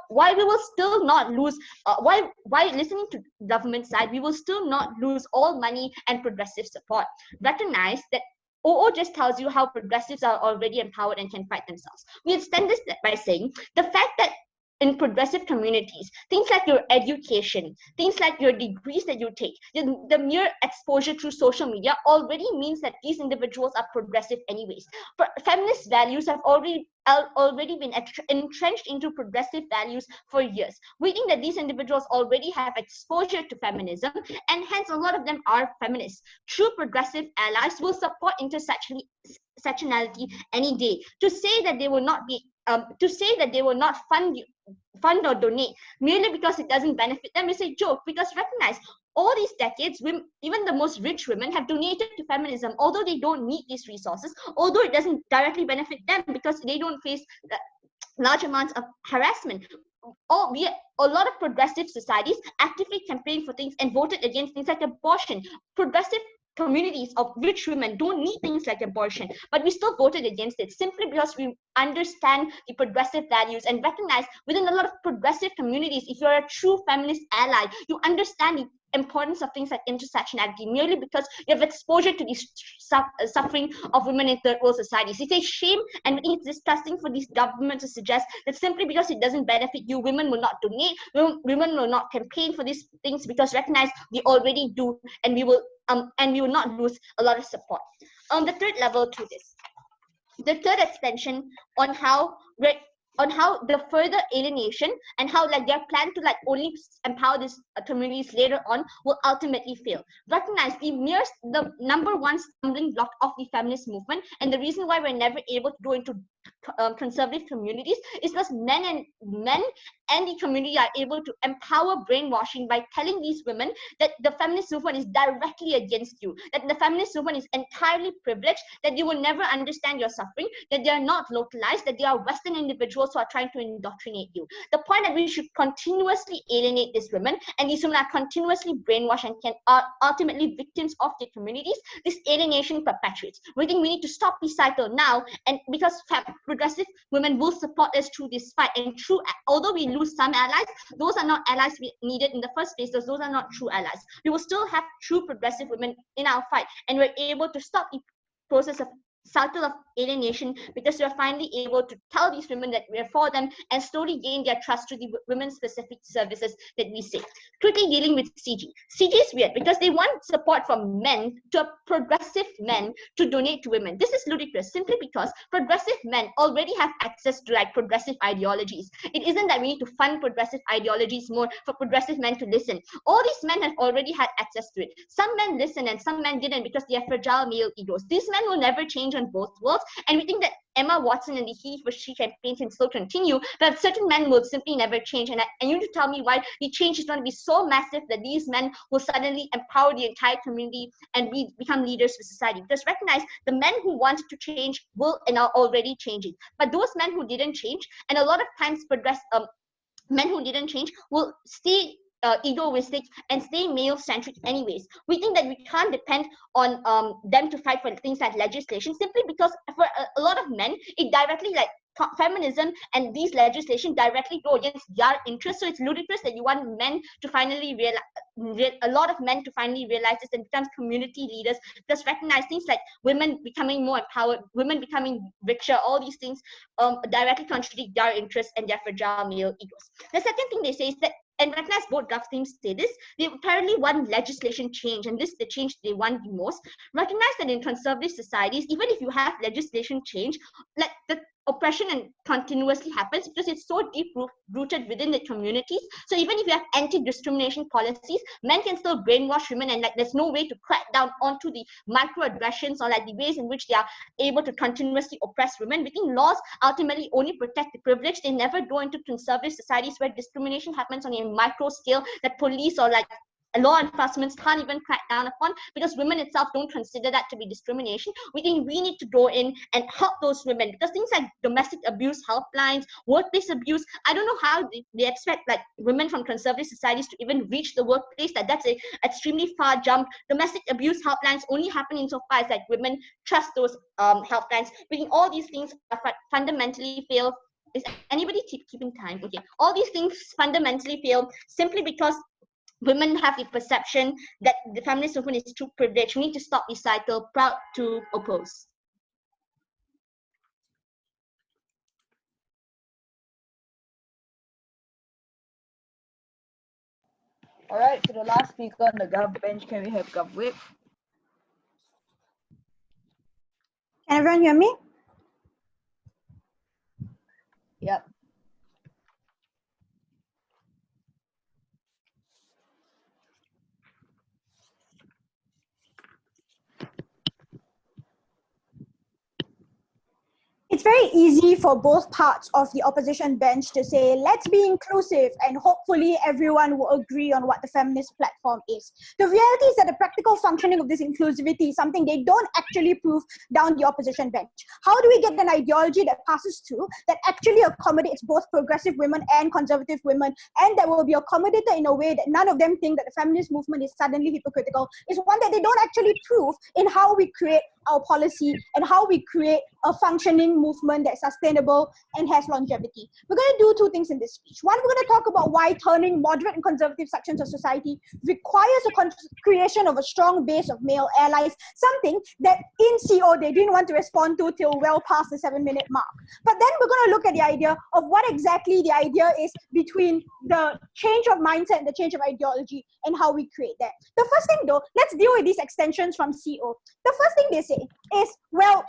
why we will still not lose, why listening to government side, we will still not lose all money and progressive support. Recognize that OO just tells you how progressives are already empowered and can fight themselves. We extend this by saying the fact that in progressive communities, things like your education, things like your degrees that you take, the mere exposure through social media already means that these individuals are progressive anyways. Feminist values have already been entrenched into progressive values for years. We think that these individuals already have exposure to feminism, and hence a lot of them are feminists. True progressive allies will support intersectionality any day. To say that they will not fund or donate merely because it doesn't benefit them is a joke, because recognize all these decades, even the most rich women have donated to feminism, although they don't need these resources, although it doesn't directly benefit them because they don't face large amounts of harassment. A lot of progressive societies actively campaigned for things and voted against things like abortion. Progressive communities of rich women don't need things like abortion, but we still voted against it simply because we understand the progressive values and recognize within a lot of progressive communities, if you're a true feminist ally, you understand the importance of things like intersectionality merely because you have exposure to the suffering of women in third world societies. It's a shame, and it's disgusting for these governments to suggest that simply because it doesn't benefit you, women will not donate, women will not campaign for these things, because recognize we already do, and we will not lose a lot of support. The third level to this, the third extension on how the further alienation and how their plan to only empower these communities later on will ultimately fail. Recognize the number one stumbling block of the feminist movement, and the reason why we're never able to go into conservative communities is because men and the community are able to empower brainwashing by telling these women that the feminist movement is directly against you, that the feminist movement is entirely privileged, that you will never understand your suffering, that they are not localized, that they are Western individuals who are trying to indoctrinate you. The point that we should continuously alienate these women, and these women are continuously brainwashed and are ultimately victims of their communities, this alienation perpetuates. We think we need to stop this cycle now, and because progressive women will support us through this fight, and although we lose some allies, those are not allies we needed in the first place. Those are not true allies. We will still have true progressive women in our fight, and we're able to stop the process of cycle of alienation because we are finally able to tell these women that we are for them and slowly gain their trust through the women-specific services that we say. Quickly dealing with CG. CG is weird because they want support from men to progressive men to donate to women. This is ludicrous simply because progressive men already have access to like progressive ideologies. It isn't that we need to fund progressive ideologies more for progressive men to listen. All these men have already had access to it. Some men listen and some men didn't because they have fragile male egos. These men will never change on both worlds, and we think that Emma Watson and the He for She campaign can still continue, but certain men will simply never change. And you need to tell me why the change is going to be so massive that these men will suddenly empower the entire community and become leaders for society. Because recognize the men who wanted to change will and are already changing, but those men who didn't change, and a lot of times men who didn't change will stay egoistic and stay male-centric anyways. We think that we can't depend on them to fight for things like legislation simply because for a lot of men, it directly like feminism and these legislation directly go against their interests. So it's ludicrous that you want men to finally realize, a lot of men to finally realize this and become community leaders, because recognize things like women becoming more empowered, women becoming richer, all these things directly contradict their interests and their fragile male egos. The second thing they say is that, and recognize both gov teams say this, they apparently want legislation change, and this is the change they want the most. Recognize that in conservative societies, even if you have legislation change, like the oppression and continuously happens because it's so deep rooted within the communities. So even if you have anti-discrimination policies, men can still brainwash women, and like there's no way to crack down onto the microaggressions or like the ways in which they are able to continuously oppress women. We think laws ultimately only protect the privileged. They never go into conservative societies where discrimination happens on a micro scale that police or like law enforcement can't even crack down upon, because women itself don't consider that to be discrimination. We think we need to go in and help those women, because things like domestic abuse helplines, workplace abuse, I don't know how they expect like women from conservative societies to even reach the workplace. That's a extremely far jump. Domestic abuse helplines only happen insofar as like women trust those helplines. We think all these things are fundamentally fail. Is anybody keeping time? Okay, all these things fundamentally fail simply because women have the perception that the feminist movement is too privileged. We need to stop this cycle. Proud to oppose. All right, for the last speaker on the Gov bench, can we have Gov Whip? Can everyone hear me? Yep. It's very easy for both parts of the opposition bench to say, let's be inclusive, and hopefully everyone will agree on what the feminist platform is. The reality is that the practical functioning of this inclusivity is something they don't actually prove down the opposition bench. How do we get an ideology that passes through, that actually accommodates both progressive women and conservative women, and that will be accommodated in a way that none of them think that the feminist movement is suddenly hypocritical, is one that they don't actually prove in how we create our policy and how we create a functioning movement that's sustainable and has longevity. We're going to do two things in this speech. One, we're going to talk about why turning moderate and conservative sections of society requires a creation of a strong base of male allies, something that in CO they didn't want to respond to till well past the 7-minute mark. But then we're going to look at the idea of what exactly the idea is between the change of mindset and the change of ideology and how we create that. The first thing though, let's deal with these extensions from CO. The first thing they say is, well,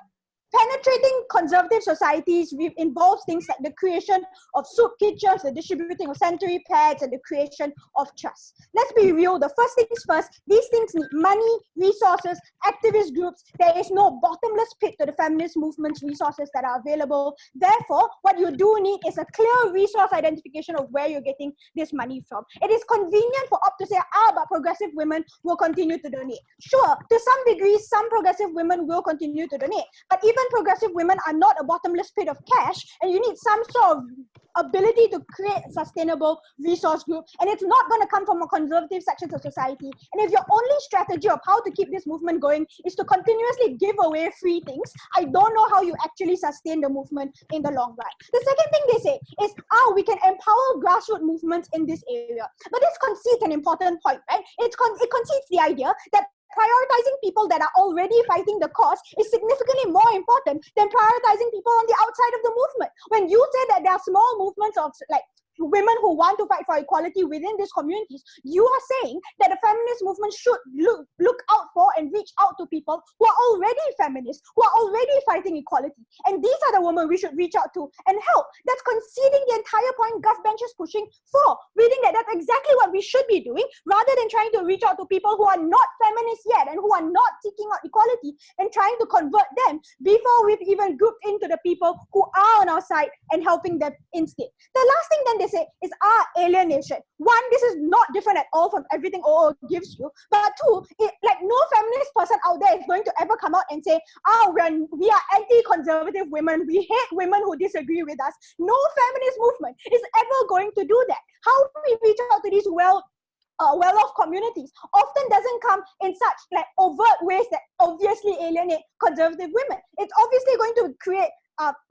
Penetrating conservative societies involves things like the creation of soup kitchens, the distributing of sanitary pads, and the creation of trust. Let's be real, the first things first, these things need money, resources, activist groups. There is no bottomless pit to the feminist movement's resources that are available. Therefore, what you do need is a clear resource identification of where you're getting this money from. It is convenient for up to say, but progressive women will continue to donate. Sure, to some degree, some progressive women will continue to donate, but even progressive women are not a bottomless pit of cash, and you need some sort of ability to create a sustainable resource group, and it's not going to come from a conservative sections of society. And if your only strategy of how to keep this movement going is to continuously give away free things, I don't know how you actually sustain the movement in the long run. The second thing they say is, we can empower grassroots movements in this area. But this concedes an important point, right? It concedes the idea that prioritizing people that are already fighting the cause is significantly more important than prioritizing people on the outside of the movement. When you say that there are small movements of like women who want to fight for equality within these communities, you are saying that the feminist movement should look out for and reach out to people who are already feminists, who are already fighting equality. And these are the women we should reach out to and help. That's conceding the entire point Gov Bench is pushing for. Reading that that's exactly what we should be doing, rather than trying to reach out to people who are not feminists yet and who are not seeking out equality and trying to convert them before we've even grouped into the people who are on our side and helping them instead. The last thing then they say is alienation. One, this is not different at all from everything OO gives you. But two, like no feminist person out there is going to ever come out and say, we are anti-conservative women, we hate women who disagree with us. No feminist movement is ever going to do that. How we reach out to these well-off communities often doesn't come in such like overt ways that obviously alienate conservative women. It's obviously going to create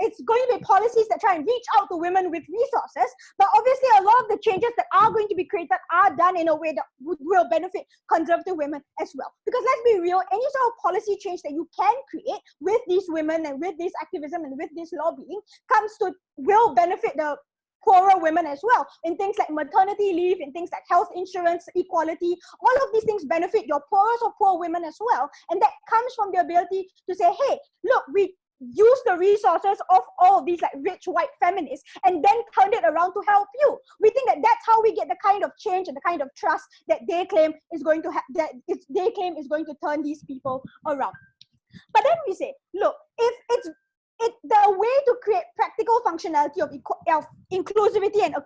it's going to be policies that try and reach out to women with resources, but obviously a lot of the changes that are going to be created are done in a way that will benefit conservative women as well. Because let's be real, any sort of policy change that you can create with these women and with this activism and with this lobbying will benefit the poorer women as well, in things like maternity leave, in things like health insurance, equality. All of these things benefit your poorest of poor women as well, and that comes from the ability to say, hey, look, we use the resources of all of these like rich white feminists and then turn it around to help you. We think that that's how we get the kind of change and the kind of trust that they claim is going to is going to turn these people around. But then we say, look, if the way to create practical functionality of inclusivity and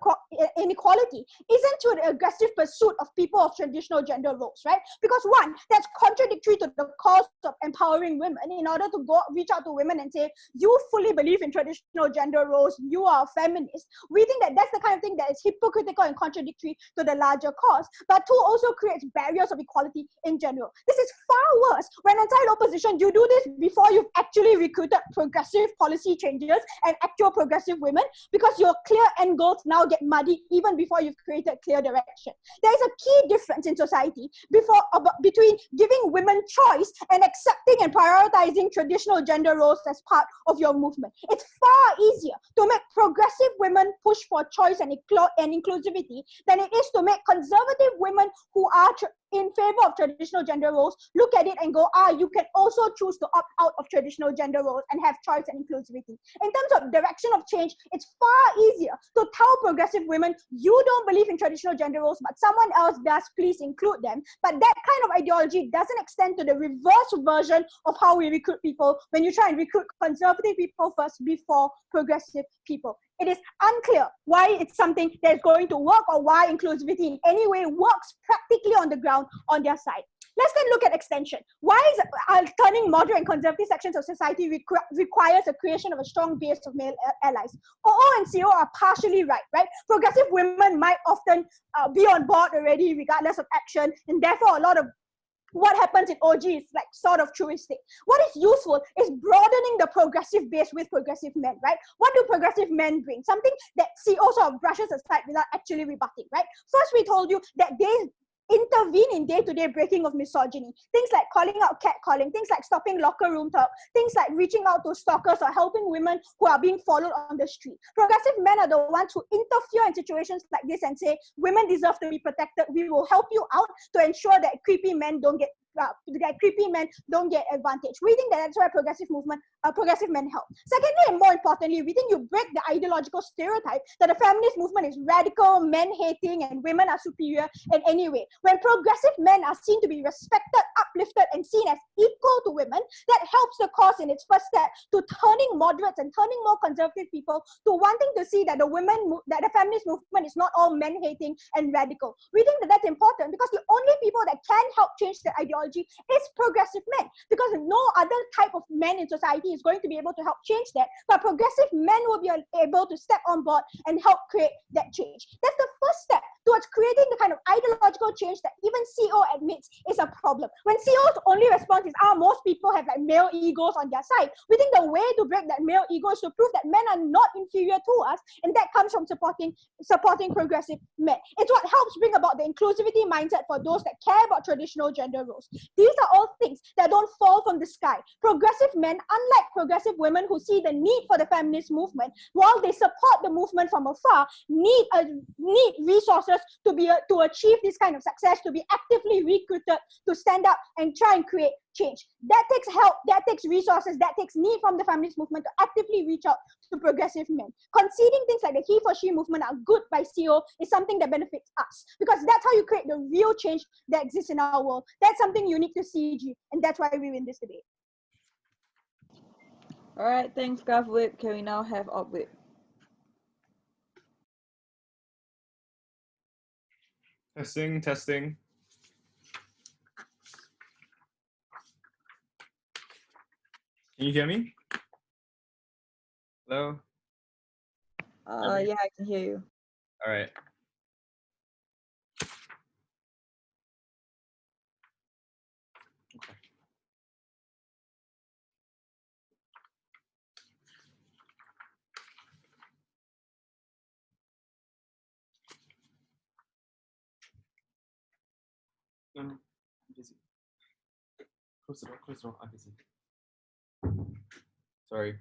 inequality isn't through the aggressive pursuit of people of traditional gender roles, right? Because one, that's contradictory to the cause of empowering women in order to reach out to women and say, you fully believe in traditional gender roles, you are a feminist. We think that that's the kind of thing that is hypocritical and contradictory to the larger cause. But two, also creates barriers of equality in general. This is far worse when inside opposition, you do this before you've actually recruited progressive policy changes and actual progressive women, because your clear end goals now get muddy even before you've created clear direction. There is a key difference in society between giving women choice and accepting and prioritizing traditional gender roles as part of your movement. It's far easier to make progressive women push for choice and inclusivity than it is to make conservative women who are in favor of traditional gender roles look at it and go, you can also choose to opt out of traditional gender roles and have choice and inclusivity. In terms of direction of change, it's far easier to tell progressive women, you don't believe in traditional gender roles, but someone else does, please include them. But that kind of ideology doesn't extend to the reverse version of how we recruit people when you try and recruit conservative people first before progressive people. It is unclear why it's something that's going to work or why inclusivity in any way works practically on the ground on their side. Let's then look at extension. Why is turning moderate and conservative sections of society requires a creation of a strong base of male allies? OO and CO are partially right? Progressive women might often be on board already regardless of action, and therefore a lot of what happens in OG is like sort of truistic. What is useful is broadening the progressive base with progressive men, right? What do progressive men bring? Something that CO sort of brushes aside without actually rebutting, right? First, we told you that they intervene in day-to-day breaking of misogyny. Things like calling out catcalling, things like stopping locker room talk, things like reaching out to stalkers or helping women who are being followed on the street. Progressive men are the ones who interfere in situations like this and say, women deserve to be protected. We will help you out to ensure that creepy men don't get creepy men don't get advantage. We think that that's why progressive men help. Secondly, and more importantly, we think you break the ideological stereotype that the feminist movement is radical, men-hating, and women are superior in any way. When progressive men are seen to be respected, uplifted, and seen as equal to women, that helps the cause in its first step to turning moderates and turning more conservative people to wanting to see that the feminist movement is not all men-hating and radical. We think that that's important because the only people that can help change the ideology is progressive men, because no other type of men in society is going to be able to help change that, but progressive men will be able to step on board and help create that change. That's the first step towards creating the kind of ideological change that even CO admits is a problem. When CO's only response is, most people have like male egos on their side, we think the way to break that male ego is to prove that men are not inferior to us, and that comes from supporting progressive men. It's what helps bring about the inclusivity mindset for those that care about traditional gender roles. These are all things that don't fall from the sky. Progressive men, unlike progressive women who see the need for the feminist movement, while they support the movement from afar, need resources to achieve this kind of success, to be actively recruited, to stand up and try and create change. That takes help, that takes resources, that takes need from the feminist movement to actively reach out to progressive men. Conceding things like the he for she movement are good by CO is something that benefits us, because that's how you create the real change that exists in our world. That's something unique to CEG, and that's why we win this debate. All right, thanks, GovWhip. Can we now have OpWhip? Testing. Can you hear me? Hello? Yeah, I can hear you. All right. No, I'm busy. Close the door, I'm busy. Sorry.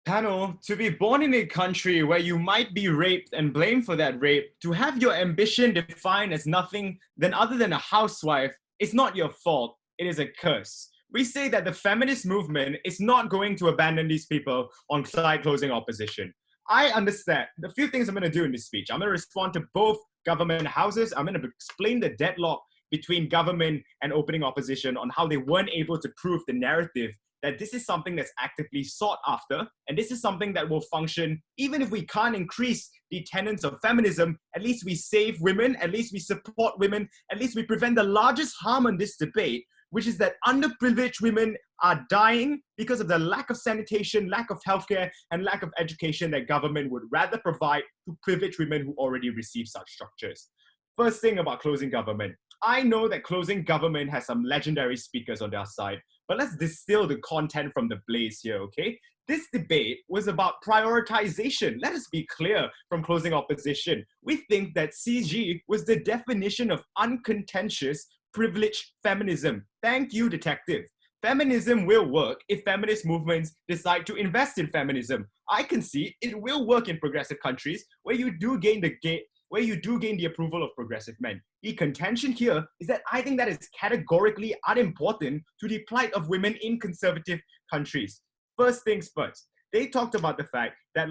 Panel, to be born in a country where you might be raped and blamed for that rape, to have your ambition defined as nothing other than a housewife, is not your fault, it is a curse. We say that the feminist movement is not going to abandon these people on side closing opposition. I understand. The few things I'm going to do in this speech, I'm going to respond to both government houses. I'm going to explain the deadlock between government and opening opposition on how they weren't able to prove the narrative that this is something that's actively sought after, and this is something that will function even if we can't increase the tenets of feminism. At least we save women, at least we support women, at least we prevent the largest harm on this debate, which is that underprivileged women are dying because of the lack of sanitation, lack of healthcare, and lack of education that government would rather provide to privileged women who already receive such structures. First thing about closing government. I know that closing government has some legendary speakers on their side, but let's distill the content from the blaze here, okay? This debate was about prioritization. Let us be clear from closing opposition. We think that CG was the definition of uncontentious, privileged feminism. Thank you, detective. Feminism will work if feminist movements decide to invest in feminism. I can see it will work in progressive countries where you do gain the approval of progressive men. The contention here is that I think that is categorically unimportant to the plight of women in conservative countries. First things first, they talked about the fact that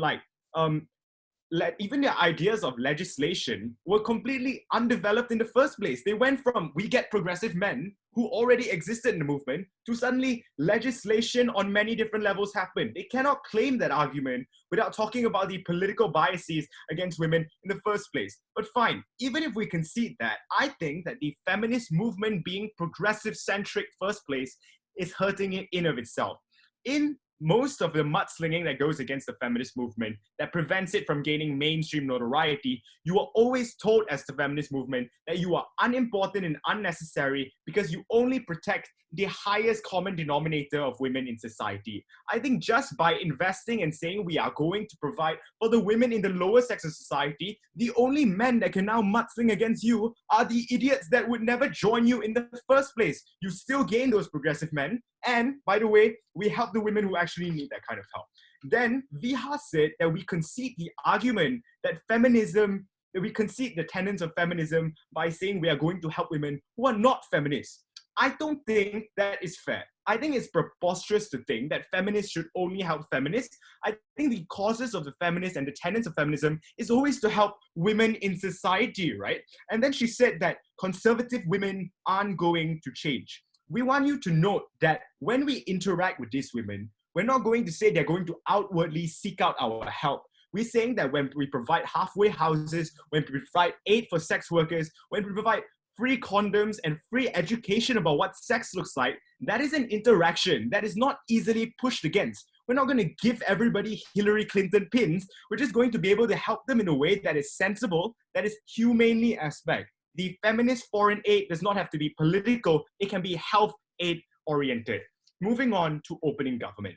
even their ideas of legislation were completely undeveloped in the first place. They went from we get progressive men who already existed in the movement to suddenly legislation on many different levels happen. They cannot claim that argument without talking about the political biases against women in the first place. But fine, even if we concede that, I think that the feminist movement being progressive-centric first place is hurting it in of itself. In most of the mudslinging that goes against the feminist movement that prevents it from gaining mainstream notoriety, you are always told as the feminist movement that you are unimportant and unnecessary because you only protect the highest common denominator of women in society. I think just by investing and saying we are going to provide for the women in the lower sex of society, the only men that can now mudsling against you are the idiots that would never join you in the first place. You still gain those progressive men. And by the way, we help the women who actually need that kind of help. Then Viha said that we concede the argument that feminism, that we concede the tenets of feminism by saying we are going to help women who are not feminists. I don't think that is fair. I think it's preposterous to think that feminists should only help feminists. I think the causes of the feminists and the tenets of feminism is always to help women in society, right? And then she said that conservative women aren't going to change. We want you to note that when we interact with these women, we're not going to say they're going to outwardly seek out our help. We're saying that when we provide halfway houses, when we provide aid for sex workers, when we provide free condoms and free education about what sex looks like, that is an interaction that is not easily pushed against. We're not going to give everybody Hillary Clinton pins. We're just going to be able to help them in a way that is sensible, that is humanely aspect. The feminist foreign aid does not have to be political. It can be health aid oriented. Moving on to opening government.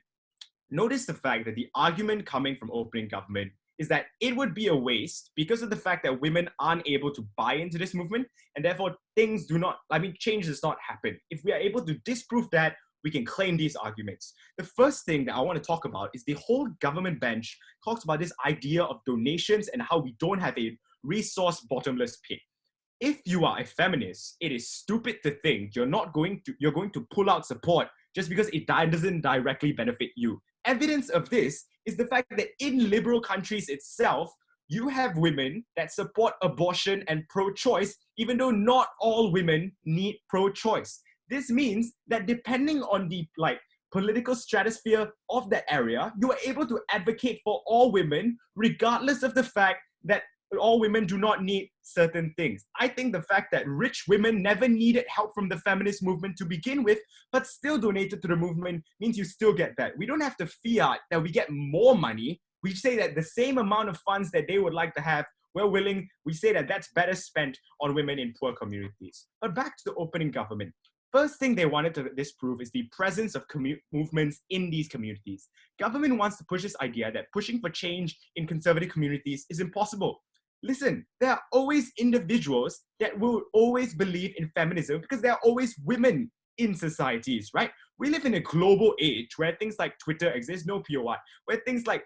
Notice the fact that the argument coming from opening government is that it would be a waste because of the fact that women aren't able to buy into this movement, and therefore change does not happen. If we are able to disprove that, we can claim these arguments. The first thing that I want to talk about is the whole government bench talks about this idea of donations and how we don't have a resource bottomless pit. If you are a feminist, it is stupid to think you're going to pull out support just because it doesn't directly benefit you. Evidence of this is the fact that in liberal countries itself, you have women that support abortion and pro-choice, even though not all women need pro-choice. This means that depending on the political stratosphere of that area, you are able to advocate for all women, regardless of the fact that all women do not need certain things. I think the fact that rich women never needed help from the feminist movement to begin with, but still donated to the movement means you still get that. We don't have to fiat that we get more money. We say that the same amount of funds that they would like to have, we say that that's better spent on women in poor communities. But back to the opening government. First thing they wanted to disprove is the presence of movements in these communities. Government wants to push this idea that pushing for change in conservative communities is impossible. Listen, there are always individuals that will always believe in feminism because there are always women in societies, right? We live in a global age where things like Twitter exist, no POI, where things like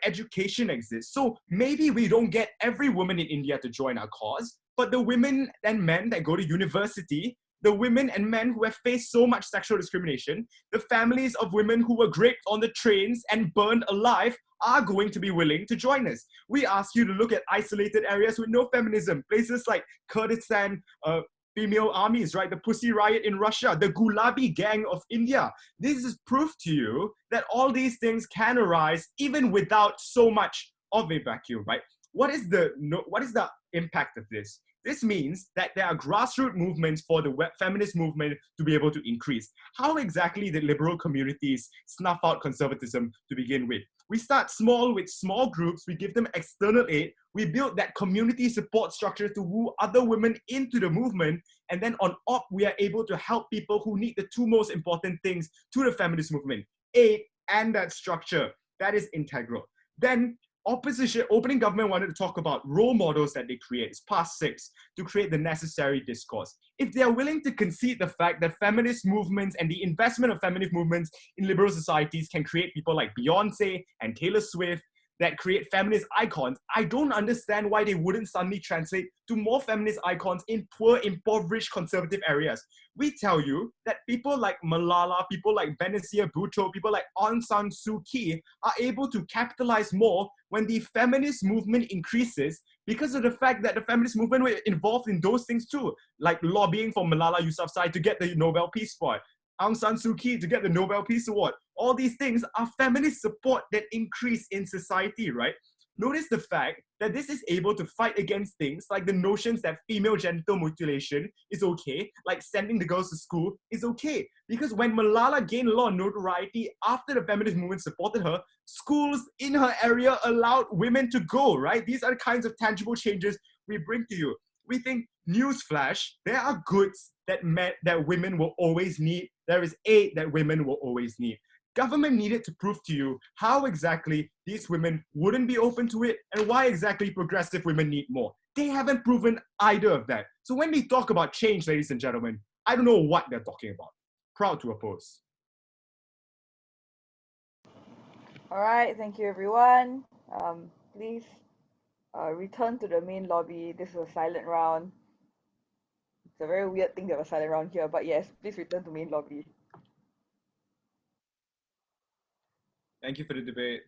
education exist. So maybe we don't get every woman in India to join our cause, but the women and men that go to university, the women and men who have faced so much sexual discrimination, the families of women who were raped on the trains and burned alive are going to be willing to join us. We ask you to look at isolated areas with no feminism, places like Kurdistan, female armies, right? The Pussy Riot in Russia, the Gulabi Gang of India. This is proof to you that all these things can arise even without so much of a vacuum, right? What is the impact of this? This means that there are grassroots movements for the feminist movement to be able to increase. How exactly did liberal communities snuff out conservatism to begin with? We start small with small groups, we give them external aid, we build that community support structure to woo other women into the movement, and then on top, we are able to help people who need the two most important things to the feminist movement, aid and that structure. That is integral. Then opening government wanted to talk about role models that they create. It's past 6 to create the necessary discourse. If they are willing to concede the fact that feminist movements and the investment of feminist movements in liberal societies can create people like Beyonce and Taylor Swift that create feminist icons, I don't understand why they wouldn't suddenly translate to more feminist icons in poor, impoverished, conservative areas. We tell you that people like Malala, people like Benazir Bhutto, people like Aung San Suu Kyi are able to capitalize more when the feminist movement increases because of the fact that the feminist movement were involved in those things too, like lobbying for Malala Yousafzai to get the Nobel Peace Prize, Aung San Suu Kyi to get the Nobel Peace Award. All these things are feminist support that increase in society, right? Notice the fact that this is able to fight against things like the notions that female genital mutilation is okay, like sending the girls to school is okay. Because when Malala gained a lot of notoriety after the feminist movement supported her, schools in her area allowed women to go, right? These are the kinds of tangible changes we bring to you. We think, newsflash, there are goods that women will always need. There is aid that women will always need. Government needed to prove to you how exactly these women wouldn't be open to it and why exactly progressive women need more. They haven't proven either of that. So when we talk about change, ladies and gentlemen, I don't know what they're talking about. Proud to oppose. All right, thank you everyone. Please return to the main lobby. This is a silent round. It's a very weird thing that was said around here, but yes, please return to main lobby. Thank you for the debate.